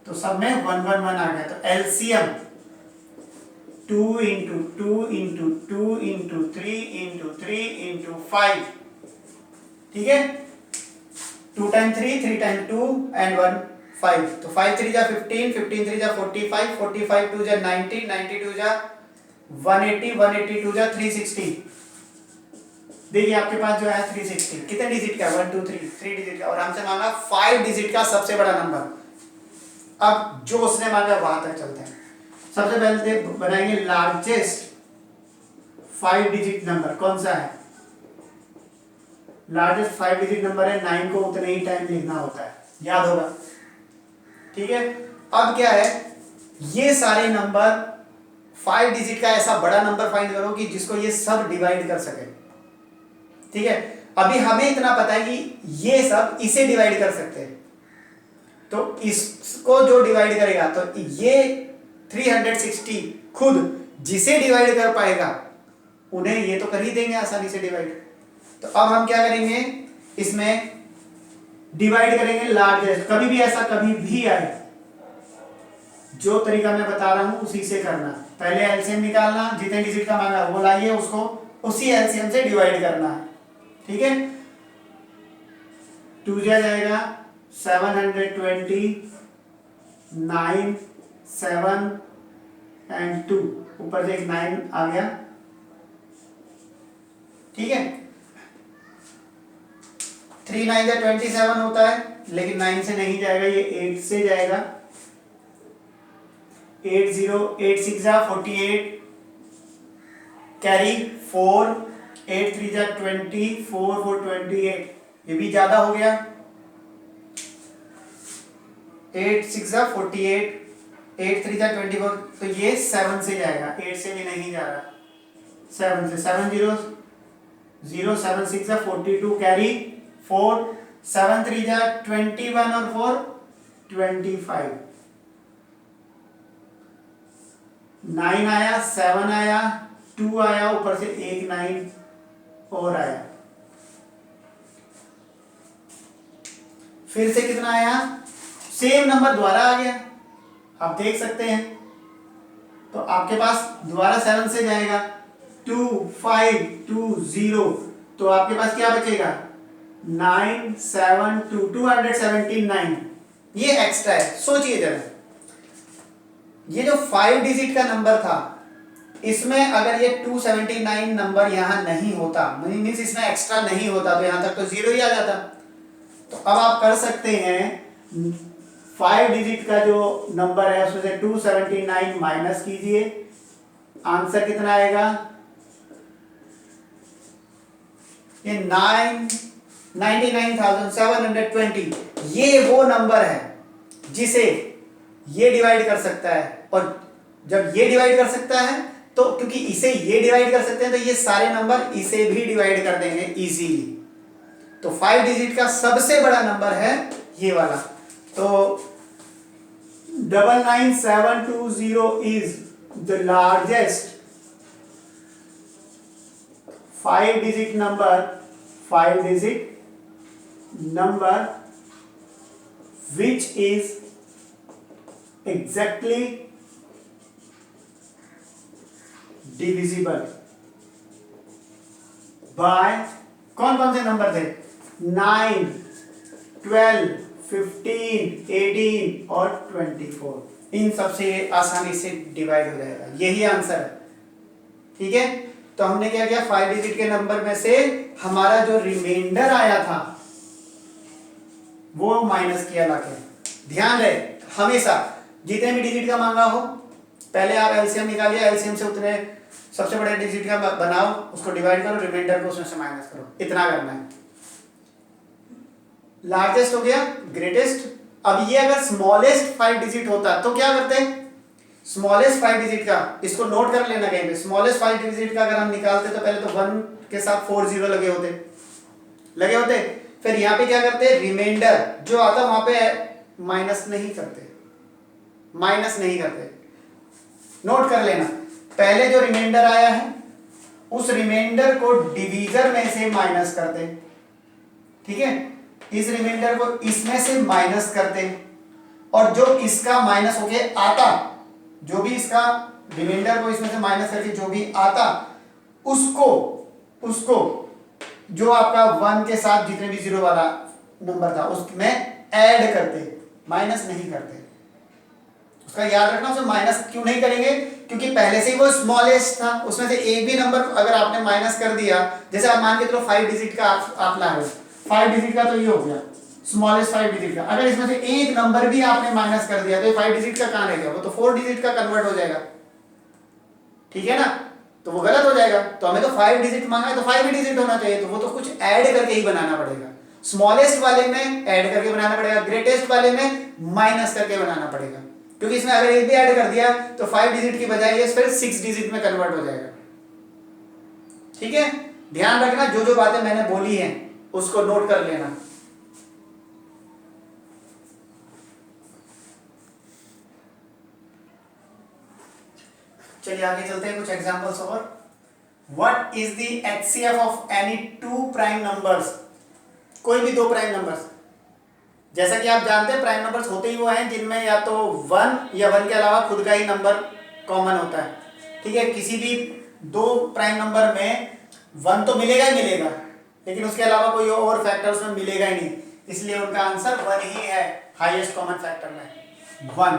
तो सब में 1 1 1 आ गया। तो LCM 2 into 2 into 2 into 3 into 3 into 5, ठीक है। 2 times 3, 3 times 2 and 1 5, तो 5 3 जा 15, 15 3 जा 45, 45 2 जा 90, 90 2 जा 180, 180 2 जा 360। देखिए आपके पास जो है 360 कितने डिजिट का, 1 2 3 डिजिट का, और हमसे मांगा 5 डिजिट का सबसे बड़ा नंबर। अब जो उसने मांगा वहां तक चलते हैं। सबसे पहले बनाएंगे लार्जेस्ट 5 डिजिट नंबर कौन सा है। लार्जेस्ट 5 डिजिट नंबर है 9 को उतने ही टाइम लिखना होता है, याद होगा। ठीक है, अब क्या है, ये सारे नंबर 5 डिजिट का ऐसा बड़ा नंबर फाइंड करो कि जिसको ये सब डिवाइड कर सके। ठीक है, अभी हमें इतना पता है कि ये सब इसे डिवाइड कर सकते हैं, तो इसको जो डिवाइड करेगा तो ये 360 खुद जिसे डिवाइड कर पाएगा उन्हें ये तो कर ही देंगे आसानी से डिवाइड। तो अब हम क्या करेंगे, इसमें डिवाइड करेंगे लार्जेस्ट। कभी भी ऐसा कभी भी आए, जो तरीका मैं बता रहा हूं उसी से करना। पहले एलसीएम निकालना, जितने डिजिट का मांगा वो लाइए, उसको उसी एलसीएम से डिवाइड करना है। ठीक है, 2 जाएगा 720, 9 7 एंड 2, ऊपर से एक 9 आ गया। ठीक है, 3 9 जा 27 होता है, लेकिन 9 से नहीं जाएगा, ये 8 से जाएगा। 8 0 8 6 जा 48, कैरी 4, 8 3 जा 20, 4 4 28, ये भी ज्यादा हो गया। 8 6 जा 48, 8 3 जा 24, तो ये 7 से जाएगा, 8 से भी नहीं जा रहा, 7 से। 7 0 0 7 6 जा 42, कैरी 4, 7 3 जा 21 और 4 25, 9 आया, 7 आया, 2 आया, ऊपर से एक 9 और आया। फिर से कितना आया, सेम नंबर दोबारा आ गया, आप देख सकते हैं। तो आपके पास दोबारा 7 से जाएगा, 2 5 2 0, तो आपके पास क्या बचेगा, 9 7 2 279। ये एक्स्ट्रा है, सोचिए जरा, ये जो 5 डिजिट का नंबर था, इसमें अगर ये 279 नंबर यहां नहीं होता, मीन्स इसमें एक्स्ट्रा नहीं होता, तो यहां तक तो 0 ही आ जाता। तो अब आप कर सकते हैं, 5 डिजिट का जो नंबर है उसमें से 279 माइनस कीजिए, आंसर कितना आएगा? ये 99,720। ये वो नंबर है जिसे ये डिवाइड कर सकता है, और जब ये डिवाइड कर सकता है तो क्योंकि इसे ये डिवाइड कर सकते हैं तो ये सारे नंबर इसे भी डिवाइड कर देंगे इजीली। तो 5 डिजिट का सबसे बड़ा नंबर है ये वाला। तो 99720 is the largest 5 digit number which is exactly divisible by कौन कौन से नंबर थे? 9, 12, 15, 18 और 24। इन सबसे आसानी से डिवाइड हो जाएगा, यही आंसर है। ठीक है, तो हमने क्या किया, 5 डिजिट के नंबर में से हमारा जो रिमाइंडर आया था वो माइनस किया लाके। ध्यान रहे हमेशा जितने भी डिजिट का मांगा हो पहले आप एलसीएम निकालिए, एलसीएम से उतने सबसे बड़े डिजिट का बनाओ, उसको डिवाइड करो, रिमाइंडर को उसमें से माइनस करो, इतना करना है। लार्जेस्ट हो गया, ग्रेटेस्ट। अब ये अगर स्मॉलेस्ट 5 डिजिट होता तो क्या करते हैं? स्मॉलेस्ट 5 डिजिट का इसको नोट कर लेना कहीं पे। स्मॉलेस्ट 5 डिजिट का अगर हम निकालते तो पहले तो 1 के साथ 4 जीरो लगे होते। फिर यहाँ पे क्या करते हैं, रिमाइंडर जो आता वहां पे माइनस नहीं करते, नोट कर लेना। पहले जो रिमाइंडर आया है उस रिमाइंडर को डिवीजर में से माइनस करते, ठीक है, इस रिमाइंडर को इसमें से माइनस करते, और जो इसका माइनस होके आता, जो भी इसका रिमाइंडर को इसमें से माइनस करके जो भी आता उसको जो आपका 1 के साथ जितने भी जीरो वाला नंबर था उसमें ऐड करते, माइनस नहीं करते। उसका याद रखना, उसमें माइनस क्यों नहीं करेंगे, क्योंकि पहले से ही वो स्मॉलेस्ट था, उसमें से एक भी नंबर अगर आपने माइनस कर दिया, जैसे आप मान के चलो 5 डिजिट का आप ला रहे हो, 5 डिजिट का तो ये हो गया स्मॉलेस्ट 5 डिजिट का, अगर इसमें से एक नंबर भी आपने माइनस कर दिया तो ये 5 डिजिट का कहां रह गया, वो तो 4 डिजिट का कन्वर्ट हो जाएगा। ठीक है ना, तो वो गलत हो जाएगा। तो हमें तो 5 डिजिट मांगा है तो 5 ही डिजिट होना चाहिए, तो वो तो कुछ ऐड करके ही बनाना पड़ेगा। स्मॉलेस्ट वाले में ऐड करके बनाना पड़ेगा, ग्रेटेस्ट वाले में माइनस करके बनाना पड़ेगा, क्योंकि इसमें अगर एक भी ऐड कर दिया तो 5 डिजिट की बजाय ये फिर 6 डिजिट में कन्वर्ट हो जाएगा। ठीक है, ध्यान रखना, जो जो बातें मैंने बोली हैं उसको नोट कर लेना। चलिए आगे चलते हैं, कुछ एग्जांपल्स और। What is the HCF of any 2 prime numbers? कोई भी 2 प्राइम नंबर्स। जैसा कि आप जानते हैं प्राइम नंबर्स होते ही वो हैं जिनमें या तो 1 या 1 के अलावा खुद का ही नंबर कॉमन होता है। ठीक है, किसी भी 2 प्राइम नंबर में 1 तो मिलेगा ही मिलेगा, लेकिन उसके अलावा कोई और फैक्टर उसमें मिलेगा ही नहीं, इसलिए उनका आंसर 1 ही है, हाईएस्ट कॉमन फैक्टर में 1।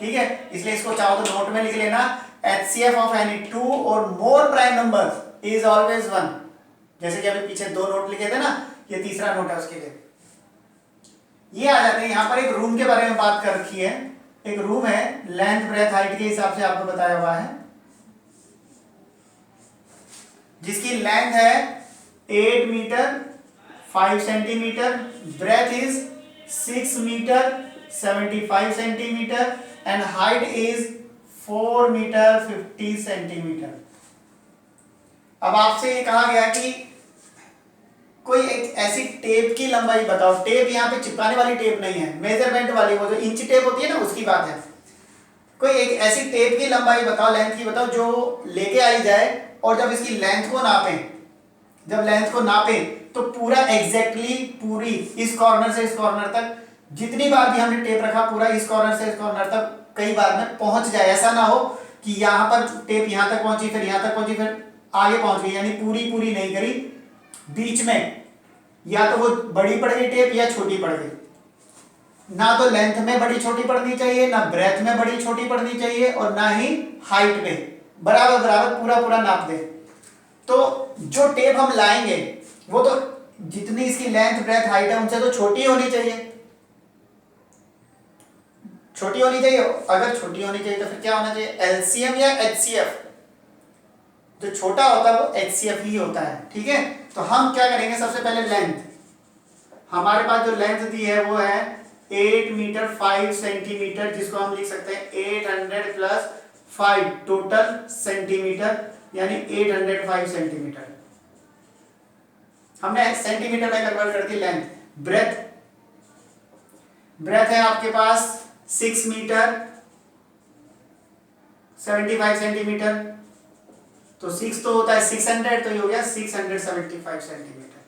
ठीक है, इसलिए इसको चाहो तो नोट में लिख लेना, HCF ऑफ एनी 2 और मोर प्राइम नंबर्स इज ऑलवेज 1। जैसे कि अभी पीछे 2 नोट लिखे थे ना, ये तीसरा नोट है उसके लिए। ये आ जाते हैं, यहां पर एक रूम के बारे में बात कर रखी है। एक रूम है, लेंथ ब्रेथ हाइट के हिसाब से आपको बताया हुआ है, जिसकी लेंथ है 8 metre 5 centimetre, breadth is 6 metre 75 centimetre and height is 4 metre 50 centimetre. अब आपसे ये कहा गया कि कोई एक ऐसी टेप की लंबाई बताओ। टेप यहाँ पे चिपकाने वाली टेप नहीं है, मेजरमेंट वाली, वो जो इंच टेप होती है ना उसकी बात है। कोई एक ऐसी टेप की लंबाई बताओ, लेंथ की बताओ, जो लेके आई जाए और जब इसकी लेंथ को नापें, जब लेंथ को नापें तो पूरा एग्जैक्टली पूरी इस कॉर्नर से इस कॉर्नर तक जितनी बार भी हमने टेप रखा पूरा इस कॉर्नर से इस कॉर्नर तक कई बार में पहुंच जाए। ऐसा ना हो कि यहाँ पर टेप यहाँ तक पहुंची, फिर यहाँ तक पहुंची, फिर आगे पहुंच गई, यानी पूरी नहीं करी, बीच में या तो वो बड़ी पड़ गई टेप या छोटी पड़ गई। ना तो लेंथ में बड़ी छोटी पड़नी चाहिए, ना ब्रेथ में बड़ी छोटी पड़नी चाहिए, और ना ही हाइट में, बराबर पूरा नाप दे। तो जो टेप हम लाएंगे वो तो जितनी इसकी लेंथ ब्रेथ हाइट है उनसे तो छोटी होनी चाहिए, अगर छोटी होनी चाहिए तो फिर क्या होना चाहिए, एलसीएम या एचसीएफ। जो छोटा होता है वो HCF ही होता है, ठीक है। तो हम क्या करेंगे, सबसे पहले लेंथ, हमारे पास जो लेंथ दी है वो है 8 मीटर 5 सेंटीमीटर, जिसको हम लिख सकते हैं 800 प्लस 5 टोटल सेंटीमीटर, यानी 805 सेंटीमीटर। हमने सेंटीमीटर में कन्वर्ट कर दी लेंथ। ब्रेथ है आपके पास 6 मीटर 75 सेंटीमीटर, तो 6 तो होता है 600, तो ये हो गया 675 सेंटीमीटर।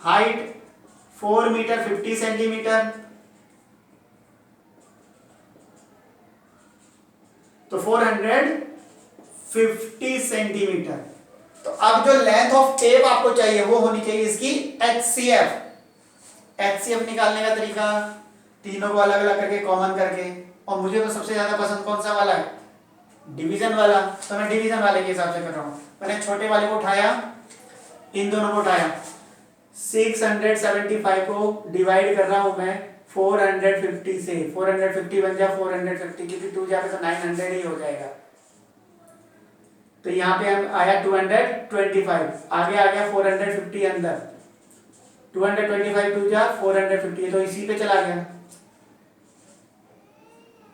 हाइट 4 मीटर 50 सेंटीमीटर, तो 450 सेंटीमीटर। तो अब जो लेंथ ऑफ टेप आपको चाहिए वो होनी चाहिए इसकी HCF। HCF निकालने का तरीका, तीनों को अलग अलग करके कॉमन करके, और मुझे तो सबसे ज्यादा पसंद कौन सा वाला है, डिवीजन वाला, तो मैं डिवीजन वाले के हिसाब से कर रहा हूं। मैंने छोटे वाले को उठाया, इन दोनों को उठाया, 675 को डिवाइड कर रहा हूं मैं 450 से, 450 बन जाए 450, क्योंकि 2 जाए तो 900 ही हो जाएगा। तो यहाँ पे हम आया 225, आगे आ गया 450 अंदर, 225 2 जा 450, तो इसी पे चला गया।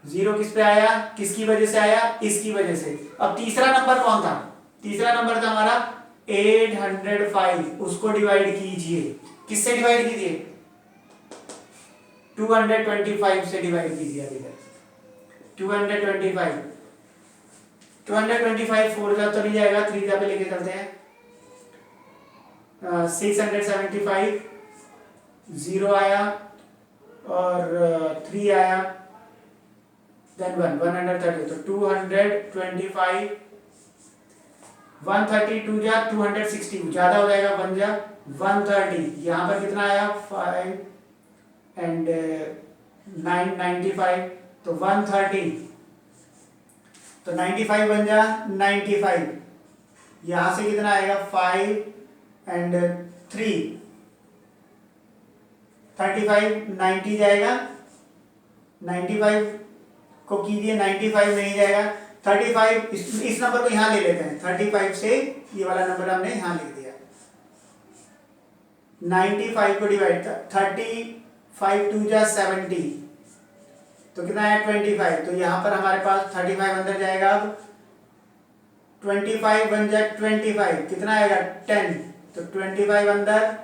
जीरो किस पे आया, किसकी वजह से आया, इसकी वजह से। अब तीसरा नंबर कौन था, तीसरा नंबर था हमारा 805, उसको डिवाइड कीजिए, किससे डिवाइड कीजिए, 225 से डिवाइड कीजिए। अभी तक 225 4 जा तो नहीं जाएगा, 3 जा पे लेके चलते हैं, 675 0 आया और 3 आया, देन 130, तो 225 132 जा 260, ज्यादा हो जाएगा, 1 जा 130, यहाँ पर कितना आया 5 एंड 995, तो 130, तो 95 बन जा 95, यहाँ से कितना आएगा 5 एंड 3 35 90 जाएगा, 95 को कीजिए, 95 नहीं जाएगा, 35 इस नंबर को यहाँ ले लेते हैं, 35 से ये वाला नंबर हमने यहाँ लिख दिया, 95 को डिवाइड, 35 2 जा 70, तो कितना है 25, तो यहाँ पर हमारे पास 35 अंदर जाएगा। अब 25 बन जाए 25, कितना आएगा 10, तो 25 अंदर,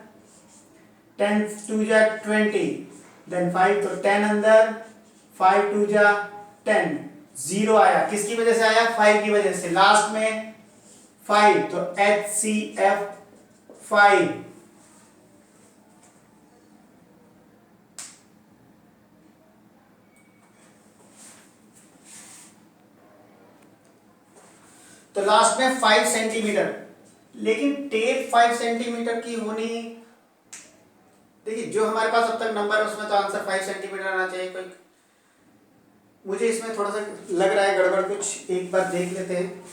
10 2 जा 20, देन 5, तो 10 अंदर, 5 2 जा 10, 0 आया, किसकी वजह से आया, 5 की वजह से, लास्ट में 5, तो HCF 5। तो लास्ट में 5 सेंटीमीटर, लेकिन टेप 5 सेंटीमीटर की होनी, देखिए जो हमारे पास अब तक नंबर है उसमें तो आंसर 5 सेंटीमीटर आना चाहिए। कोई मुझे इसमें थोड़ा सा लग रहा है गड़बड़ कुछ, एक बार देख लेते हैं।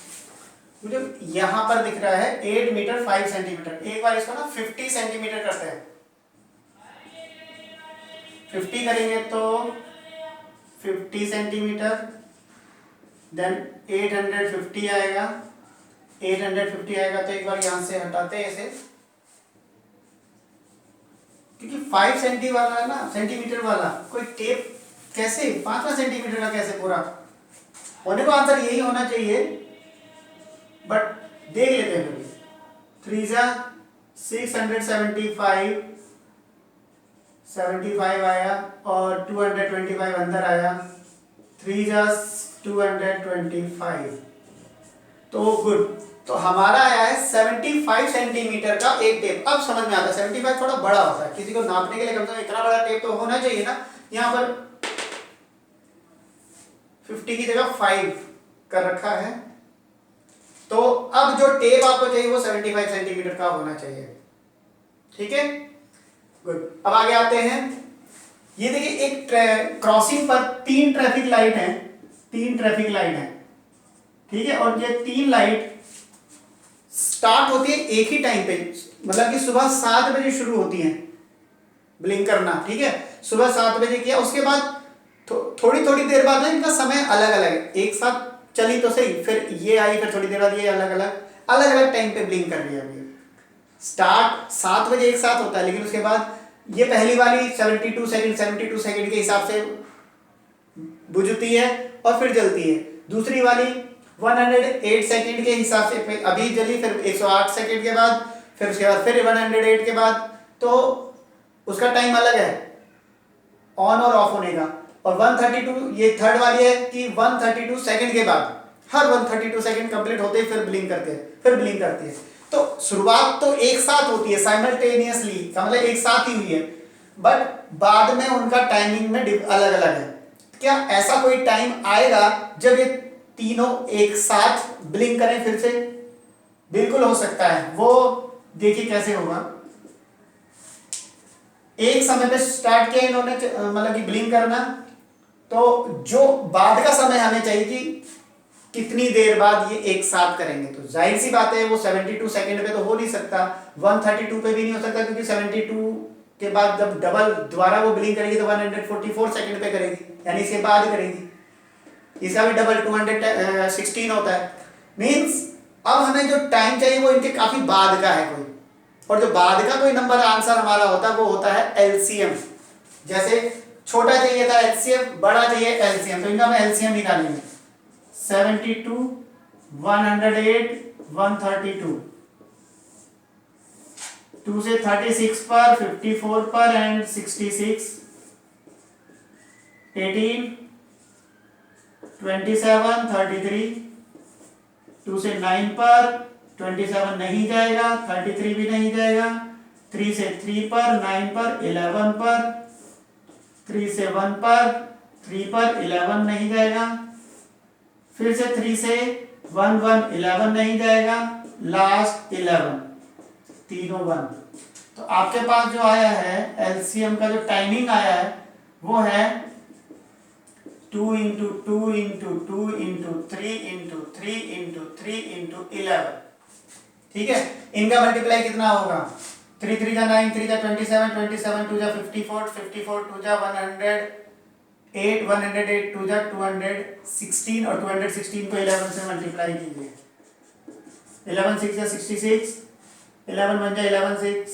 मुझे यहाँ पर दिख रहा है 8 मीटर 5 सेंटीमीटर, एक बार इसको ना 50 सेंटीमीटर करते हैं, 50 करेंगे तो 50 सेंटीमीटर, देन 850 आएगा, 850 आएगा, तो एक बार यहाँ से हटाते हैं इसे, क्योंकि 5 सेंटी वाला है ना, सेंटीमीटर वाला कोई टेप कैसे 5 सेंटीमीटर का कैसे पूरा होने को, आंसर यही होना चाहिए, बट देख लेते हैं फिर। 3 जा 675 75 आया और 225 अंदर आया, 3 जा 225, तो गुड। तो हमारा आया है 75 सेंटीमीटर का एक टेप। अब समझ में आता है 75 थोड़ा बड़ा होता है, किसी को नापने के लिए कम से कम इतना बड़ा टेप तो होना चाहिए ना। यहाँ पर 50 की जगह 5 कर रखा है, तो अब जो टेप आपको चाहिए वो 75 सेंटीमीटर का होना चाहिए, ठीक है, गुड। अब आगे आते हैं, ये देखिए एक क्रॉसिंग पर 3 ट्रैफिक लाइट हैं, 3 ट्रैफिक लाइट हैं, ठीक है, और ये 3 लाइट स्टार्ट होती है एक ही टाइम पे, मतलब कि सुबह 7 बजे शुरू होती हैं ब्लिंक करना, ठीक है, सुबह 7 बजे किया, उसके बाद थोड़ी थोड़ी देर बाद इनका समय अलग अलग है, एक साथ चली तो सही, फिर ये आई, फिर थोड़ी देर बाद ये अलग अलग टाइम पे ब्लिंक कर रही है। अभी स्टार्ट 7 बजे एक साथ होता है, लेकिन उसके बाद ये पहली वाली 72 सेकंड के हिसाब से बुझती है और फिर जलती है। दूसरी वाली 108 सेकंड के हिसाब से अभी जली, फिर 108 सेकंड के बाद, फिर उसके बाद फिर 108 के बाद, तो उसका टाइम अलग है ऑन और ऑफ होने का। और 132 ये थर्ड वाली है कि 132 सेकंड के बाद, हर 132 सेकंड कंप्लीट होते ही फिर ब्लिंक करते हैं, फिर ब्लिंक करती है। तो शुरुआत तो एक साथ होती है, साइमल्टेनियसली का मतलब एक साथ ही हुई है, बट बाद में उनका टाइमिंग में अलग अलग है। क्या ऐसा कोई टाइम आएगा जब ये तीनों एक साथ ब्लिंक करें फिर से? बिल्कुल हो सकता है। वो देखिए कैसे होगा। एक समय पे स्टार्ट किया इन्होंने मतलब कि ब्लिंक करना, तो जो बाद का समय हमें चाहिए कि कितनी देर बाद ये एक साथ करेंगे, तो जाहिर सी बात है वो 72 सेकंड पे तो हो नहीं सकता, 132 पे भी नहीं हो सकता, क्योंकि 72 के बाद जब डबल दोबारा वो ब्लिंक करेगी तो 144 सेकंड पे करेगी, यानी इसके बाद करेगी। इसका भी डबल 216 होता है। मींस अब हमें जो टाइम चाहिए वो इनके काफी बाद का है कोई, और जो बाद का कोई नंबर आंसर हमारा होता है वो होता है एलसीएम। जैसे छोटा चाहिए था एचसीएफ, बड़ा चाहिए एलसीएम, तो इनका हमें एलसीएम निकालेंगे। 72, 108, 132, 2 से 36 पर, 54 पर एंड 66, 18, 27, 33, 2 से 9 पर, 27 नहीं जाएगा, 33 भी नहीं जाएगा, 3 से 3 पर, 9 पर, 11 पर, 3 से 1 पर, 3 पर, 11 नहीं जाएगा, फिर से 3 से 1, 1, 11 नहीं जाएगा, लास्ट 11, तीनों 1। तो आपके पास जो आया है एलसीएम का जो टाइमिंग आया है वो है 2 into 2 into 2 into 3 into 3 into 3 into 11। ठीक है, इनका मल्टीप्लाई कितना होगा? 3 3 जा 9, 3 जा 27, 27 2 जा 54, 54 2 जा 108, 108 2 जा 216, और 216 को 11 से मल्टीप्लाई कीजिए। 11 6 जा 66, 11 1 जा 11 6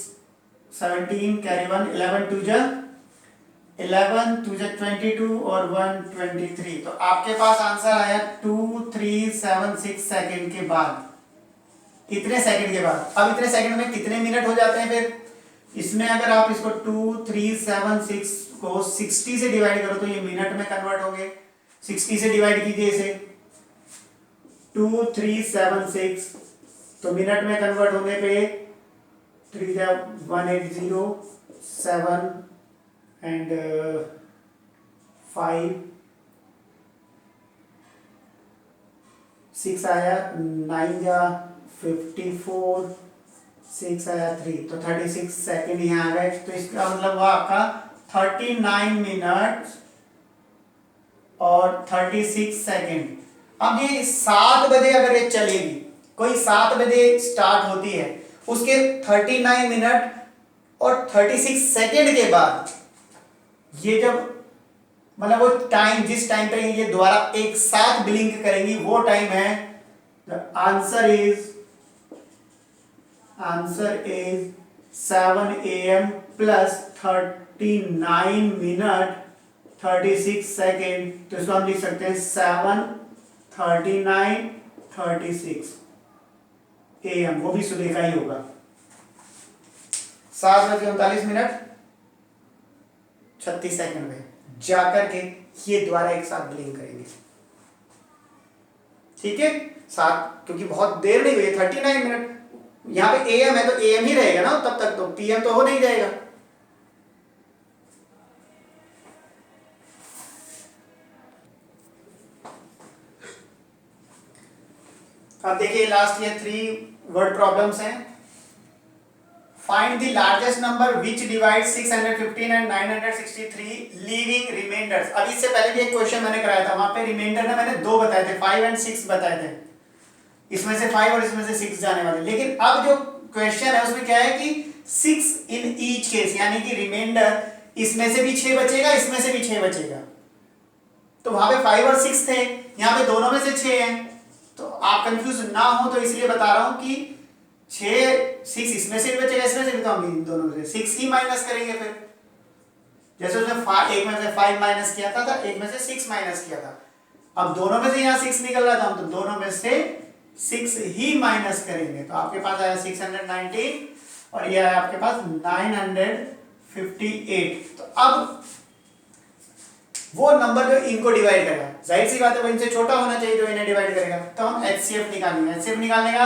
17, कैरी 1, 11 2 जा 11, 2 जा 22 और 1 23। तो आपके पास आंसर आया 2376 सेकंड के बाद। इतने सेकंड के बाद, अब इतने सेकंड में कितने मिनट हो जाते हैं फिर? इसमें अगर आप इसको 2376 को 60 से डिवाइड करो तो ये मिनट में कन्वर्ट होंगे। 60 से डिवाइड कीजिए इसे, 2376 तो मिनट में कन्वर्ट होने पे 3 जा 180, 7 एंड 5 6 आया, 9 जा 54, 6 आया 3, तो 36 सेकेंड यहाँ आ गए। तो इसका मतलब वो आपका 39 मिनट और 36 सेकेंड। अब ये 7 बजे अगर ये चलेगी, कोई 7 बजे स्टार्ट होती है, उसके 39 मिनट और 36 सेकेंड के बाद ये जब मतलब वो टाइम, जिस टाइम पे ये दोबारा एक साथ ब्लिंक करेंगी वो टाइम है, answer is 7 AM plus 39 minute 36 second. तो इसको हम लिख सकते हैं 7 39 36 AM, वो भी सुबह का ही होगा। 7:39 36 सेकेंड में जाकर के ये दोबारा एक साथ ब्लिंक करेंगे। ठीक है, 7, क्योंकि बहुत देर नहीं हुई, 39 मिनट। यहाँ पे AM है तो AM ही रहेगा ना तब तक, तो PM तो हो नहीं जाएगा। अब देखिए लास्ट ये 3 वर्ड प्रॉब्लम्स हैं। Find the largest number which divide 615 and 963 leaving remainders. अब इससे पहले भी एक क्वेश्चन मैंने कराया था, वहां पे रिमाइंडर में मैंने 2 बताए थे, 5 एंड 6 बताए थे, इसमें से 5 और इसमें से 6 जाने वाले। लेकिन अब जो क्वेश्चन है उसमें क्या है कि 6 इन ईच केस, यानी कि रिमाइंडर इसमें से भी 6 बचेगा, इसमें से भी 6 बचेगा। तो वहां पे 5 और 6 थे, यहाँ पे दोनों में से 6 हैं। तो आप कंफ्यूज ना हो तो इसलिए बता रहा हूं कि 6 इसमें से भी बचेगा, इसमें से भी, तो हम इन दोनों में से 6 ही माइनस करेंगे। फिर जैसे उसने एक में से 5 माइनस किया था, एक में से 6 माइनस किया था। अब दोनों में से यहाँ 6 निकल रहा था, हम तो दोनों में से 6 ही माइनस करेंगे। तो आपके पास आया 619 और ये आया आपके पास 958। तो अब वो नंबर जो इनको डिवाइड करेगा, जाहिर सी बात है वो इनसे छोटा होना चाहिए जो इन्हें डिवाइड करेगा। तो हम HCF निकालेंगे। HCF निकालने का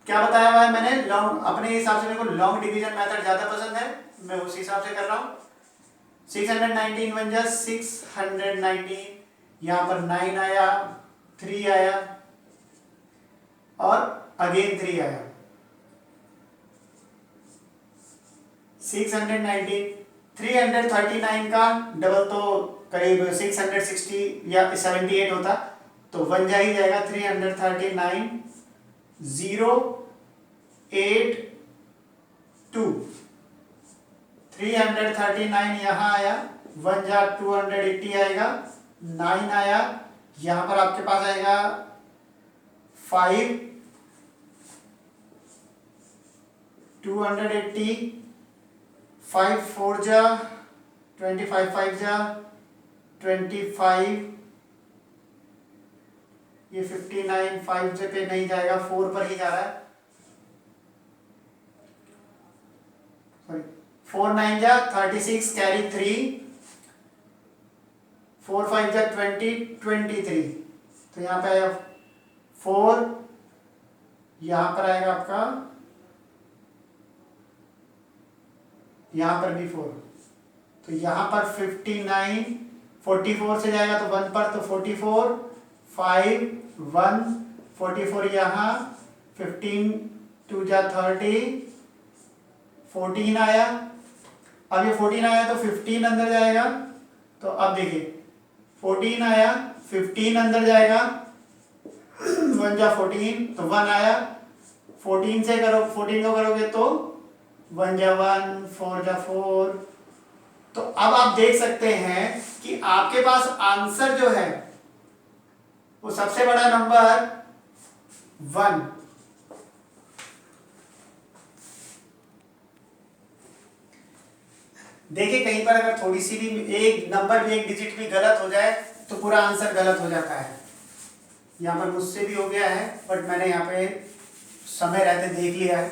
क्या बताया हुआ है मैंने, लॉन्ग, अपने हिसाब से मेरे को लॉन्ग डिवीजन मेथड ज्यादा पसंद है, मैं उस हिसाब से कर रहा हूँ। 619 बन जा 619, यहाँ पर 9 आया, 3 आया और अगेन 3 आया। 619 339 का डबल तो करीब 660 या 78 होता, तो बन जा ही जाएगा 339 082। 339 यहाँ आया, 1 जा 280 आएगा, 9 आया, यहाँ पर आपके पास आएगा 5 280, 5 4 जा 25, 5 जा 25, ये 59, 5 से पे नहीं जाएगा, 4 पर ही जा रहा है, सॉरी 4 9 जा 36, कैरी 3, 4 5 जा 20, 23। तो यहाँ पे आया 4, यहाँ पर आएगा आपका, यहाँ पर भी 4, तो यहाँ पर 59, 44 से जाएगा तो 1 पर, तो 44, 5 1 44 यहाँ, 15 2 जा 30, 14 आया। अब ये 14 आया तो 15 अंदर जाएगा, तो अब देखिए 14 आया, 15 अंदर जाएगा, 1 जा 14, तो 1 आया, 14 से करो, 14 को करोगे तो 1 जा 1, 4 जा 4। तो अब आप देख सकते हैं कि आपके पास आंसर जो है वो सबसे बड़ा नंबर 1। देखिए कहीं पर अगर थोड़ी सी भी एक नंबर भी, एक डिजिट भी गलत हो जाए तो पूरा आंसर गलत हो जाता है। यहाँ पर मुझसे भी हो गया है, बट मैंने यहाँ पे समय रहते देख लिया है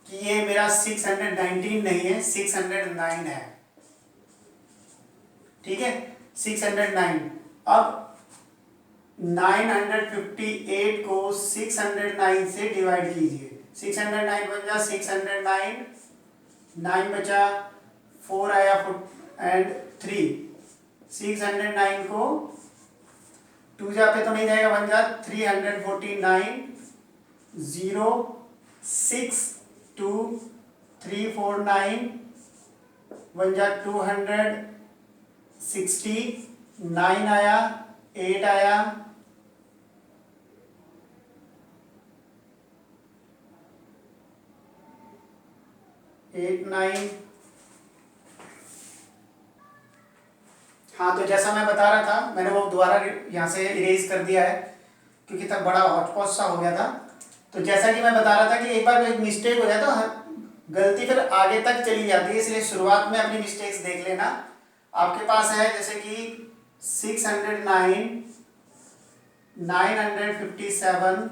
कि ये मेरा 619 नहीं है, 609 है। ठीक है, 609। अब 958 को 609 से डिवाइड कीजिए। 609 बन जा 609, 9 बचा, 4 आया एंड 3। 609 को 2 जा पे तो नहीं जाएगा, बन जा 349, 0 6 2 349, बन जा 260, 9 आया, 8 आया, 8 9। हाँ, तो जैसा मैं बता रहा था, मैंने वो दोबारा यहाँ से इरेज कर दिया है क्योंकि तब बड़ा हॉटपॉट सा हो गया था। तो जैसा कि मैं बता रहा था कि एक बार एक मिस्टेक हो जाए तो गलती फिर आगे तक चली जाती है, इसलिए शुरुआत में अपनी मिस्टेक्स देख लेना। आपके पास है जैसे कि 609, 957।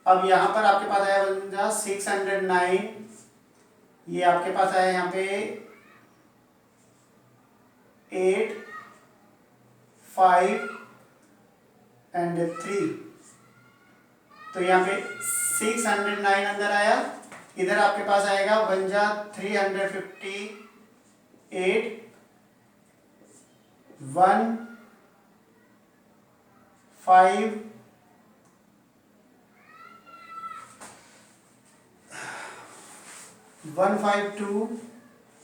अब यहाँ पर आपके पास आया बन जा 609, ये आपके पास आया यहाँ पे 8 5 एंड 3। तो यहाँ पे 609 अंदर आया, इधर आपके पास आएगा बन जा 358, 1 5 152।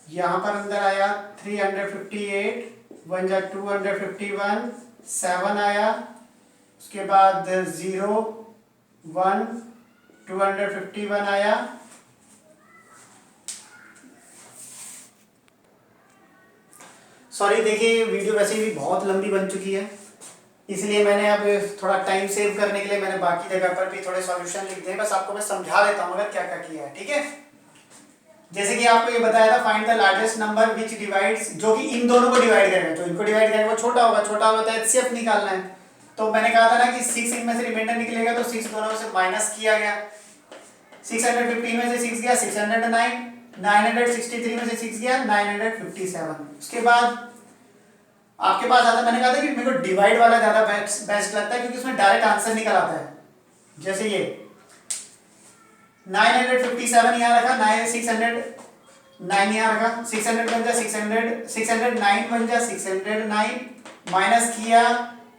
यहाँ पर अंदर आया 358, 1 जा 251, 7 आया, उसके बाद 0 1 251 आया, सॉरी, देखिए वीडियो वैसे भी बहुत लंबी बन चुकी है, इसलिए मैंने अब थोड़ा टाइम सेव करने के लिए मैंने बाकी जगह पर भी थोड़े सॉल्यूशन लिख दिए। बस आपको मैं समझा देता हूँ अगर क्या क्या किया है, ठीक है। जैसे कि आपको ये बताया था find the largest number which divides, जो कि इन दोनों को डिवाइड करेगा, जो इनको डिवाइड करेगा वो छोटा होगा, छोटा होगा तो एचसीएफ निकालना है। तो मैंने कहा था ना कि 6 इनमें से रिमाइंडर निकलेगा, तो 6 दोनों में से माइनस किया गया, 615 में से 6 गया 609, 963 में से 6 गया 957। उसके बाद आपके पास आता, मैंने कहा था कि मेरे को डिवाइड वाला ज्यादा बेस्ट लगता है क्योंकि उसमें डायरेक्ट आंसर निकल आता है। जैसे ये 957 यहाँ रखा, 609 यहाँ रखा, 600 बन जा 600, 609 बन जा 609, माइनस किया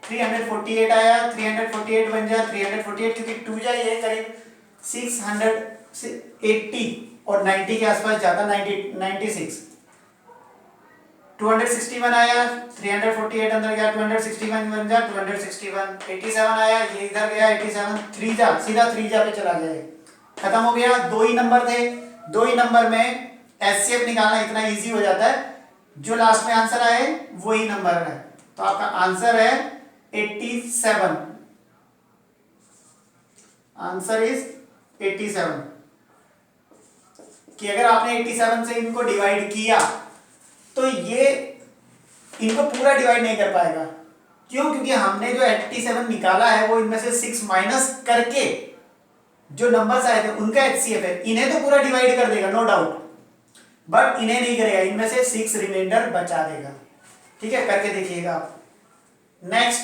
348 आया, 348 बन जा 348, क्योंकि 2 जा ये करीब 680 और 90 के आसपास जाता, 96, 261 आया, 348 अंदर गया, 261 बन जा 261, 87 आया, ये इधर गया 87, 3 जा सीधा 3 जा पे चला जाए, खत्म हो गया। 2 ही नंबर थे, 2 ही नंबर में एचसीएफ निकालना इतना इजी हो जाता है, जो लास्ट में आंसर आए वही नंबर है। तो आपका आंसर है 87, आंसर इज 87। कि अगर आपने 87 से इनको डिवाइड किया तो ये इनको पूरा डिवाइड नहीं कर पाएगा। क्यों? क्योंकि हमने जो 87 निकाला है वो इनमें से 6 माइनस करके जो नंबर्स आए थे उनका एचसीएफ है, इन्हें तो पूरा डिवाइड कर देगा नो डाउट, बट इन्हें नहीं करेगा, इनमें से 6 रिमाइंडर बचा देगा। ठीक है, करके देखिएगा आप। नेक्स्ट,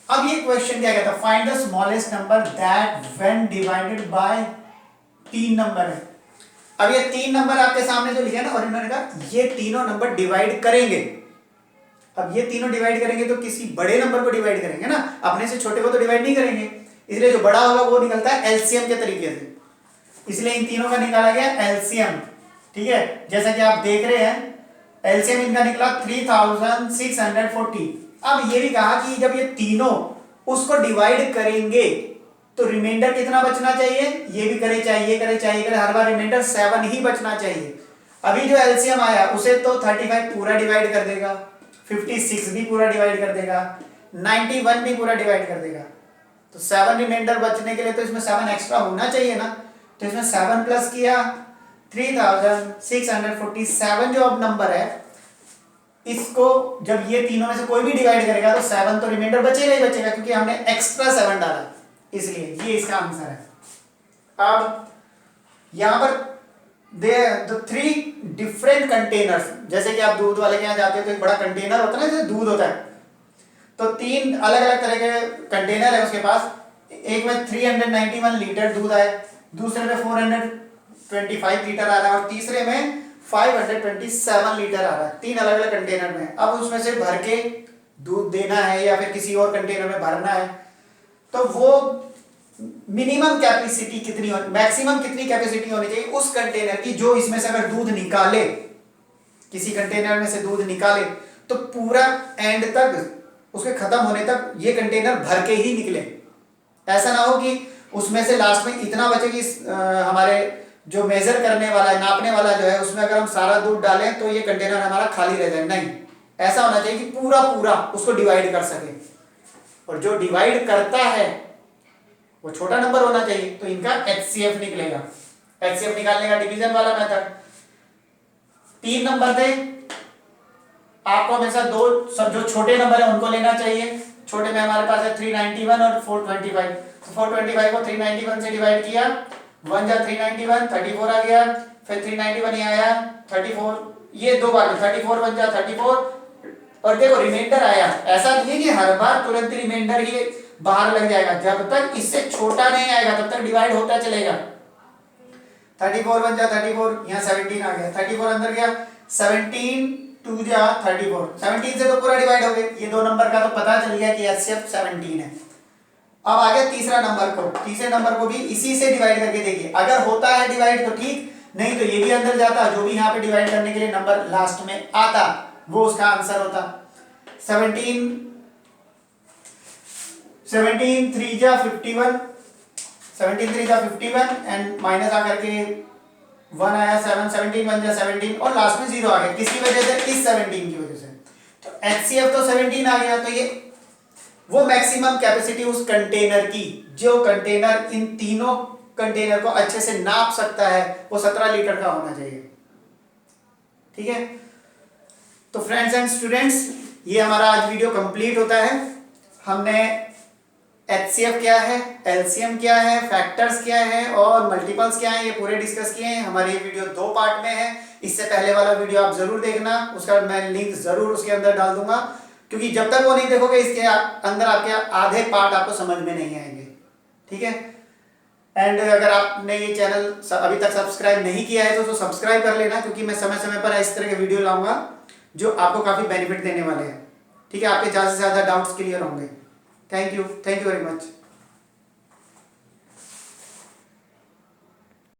अब ये क्वेश्चन क्या कहता है, find the smallest number that when divided by 3 number है। अब ये 3 नंबर आपके सामने जो लिखे ना, और इन्होंने कहा ये तीनों नंबर डिवाइड करेंगे। अब ये तीनों डिवाइड करेंगे तो किसी बड़े नंबर को डिवाइड करेंगे ना, अपने से छोटे को तो डिवाइड नहीं करेंगे, इसलिए जो बड़ा होगा वो निकलता है एलसीएम के तरीके से, इसलिए इन तीनों का निकाला गया एलसीएम। ठीक है, जैसा कि आप देख रहे हैं एलसीएम इनका निकला 3640। अब ये भी कहा कि जब ये तीनों उसको डिवाइड करेंगे तो रिमाइंडर कितना बचना चाहिए, ये भी करे चाहिए, करे चाहिए, करे, हर बार रिमाइंडर 7 ही बचना चाहिए। अभी जो एलसीएम आया उसे तो 35 पूरा डिवाइड कर देगा, 56 भी पूरा डिवाइड कर देगा, 91 भी पूरा डिवाइड कर देगा, तो 7 रिमाइंडर बचने के लिए तो इसमें 7 एक्स्ट्रा होना चाहिए ना, तो इसमें 7 प्लस किया 3647 जो अब नंबर है, इसको जब ये तीनों में से कोई भी डिवाइड करेगा तो 7 तो रिमाइंडर बचेगा ही बचेगा, क्योंकि हमने एक्स्ट्रा 7 डाला, इसलिए ये इसका आंसर है। अब यहां पर दे द 3 डिफरेंट कंटेनर्स, जैसे कि आप दूध वाले के यहाँ जाते हो तो एक बड़ा कंटेनर होता है ना, जैसे दूध होता है, तो 3 अलग अलग तरह के कंटेनर है उसके पास। एक में 391 लीटर दूध है, दूसरे में 425 लीटर आ रहा है और तीसरे में 527 लीटर आ रहा है, 3 अलग अलग कंटेनर में। अब उसमें से भर के दूध देना है या फिर किसी और कंटेनर में भरना है, तो वो मिनिमम कैपेसिटी कितनी हो, मैक्सिमम कितनी कैपेसिटी होनी चाहिए उस कंटेनर की, जो इसमें से अगर दूध निकाले, किसी कंटेनर में से दूध निकाले तो पूरा एंड तक, उसके खत्म होने तक ये कंटेनर भर के ही निकले। ऐसा ना हो कि उसमें से लास्ट में इतना बचे कि हमारे जो मेजर करने वाला है, नापने वाला जो है, उसमें अगर हम सारा दूध डालें तो ये कंटेनर हमारा खाली रह जाए। नहीं, ऐसा होना चाहिए कि पूरा पूरा उसको डिवाइड कर सके, और जो डिवाइड करता है वो छोटा नंबर होना चाहिए, तो इनका एचसीएफ निकलेगा। एचसीएफ निकालने का डिवीजन वाला मेथड, 3 नंबर थे, आपको हमेशा दो सब जो छोटे नंबर है उनको लेना चाहिए। छोटे में हमारे पास है 391 और 425, तो 425 को 391 से डिवाइड किया, 1 जा 391, 34 आ गया, फिर 391 ये आया 34, ये 2 बार 34 1 जा 34, और देखो रिमाइंडर आया। ऐसा नहीं है कि हर बार तुरंत रिमाइंडर ही बाहर लग जाएगा, जब तक इससे छोटा नहीं आएगा तब तक डिवाइड होता चलेगा। 34 1 जा 34, यहाँ 17 आ गया, 34 अंदर गया, 17 2 जा 34, 17 से तो पूरा डिवाइड हो गया, ये 2 नंबर का तो पता चल गया कि एचसीएफ 17 है। अब आ गया तीसरा नंबर को, तीसरे नंबर को भी इसी से डिवाइड करके देखिए, अगर होता है डिवाइड तो ठीक, नहीं तो ये भी अंदर जाता, जो भी यहाँ पे डिवाइड करने के लिए नंबर लास्ट में आता वो उसका आंसर होता। 17 3 जा 51, 17 3 जा 51 एंड माइनस आकर के 1 आया 7, 17 बन गया 17 और लास्ट में 0 आ गया, किसकी वजह से, इस 17 की वजह से। तो HCF तो 17 आ गया, तो ये वो मैक्सिमम कैपेसिटी उस कंटेनर की, जो कंटेनर इन तीनों कंटेनर को अच्छे से नाप सकता है, वो 17 लीटर का होना चाहिए। ठीक है, तो फ्रेंड्स एंड स्टूडेंट्स, ये हमारा आज वीडियो कंप्लीट होता है। हमने HCF क्या है, LCM क्या है, फैक्टर्स क्या है और मल्टीपल्स क्या है, ये पूरे डिस्कस किए हैं। हमारी ये वीडियो 2 पार्ट में है। इससे पहले वाला वीडियो आप जरूर देखना, उसका मैं लिंक जरूर उसके अंदर डाल दूंगा, क्योंकि जब तक वो नहीं देखोगे इसके अंदर आपके आधे पार्ट आपको समझ में नहीं आएंगे। ठीक है, एंड अगर आपने ये चैनल अभी तक सब्सक्राइब नहीं किया है तो सब्सक्राइब कर लेना, क्योंकि मैं समय समय पर इस तरह के वीडियो लाऊंगा जो आपको काफ़ी बेनिफिट देने वाले हैं। ठीक है, आपके ज़्यादा से ज़्यादा डाउट्स क्लियर होंगे। Thank you very much.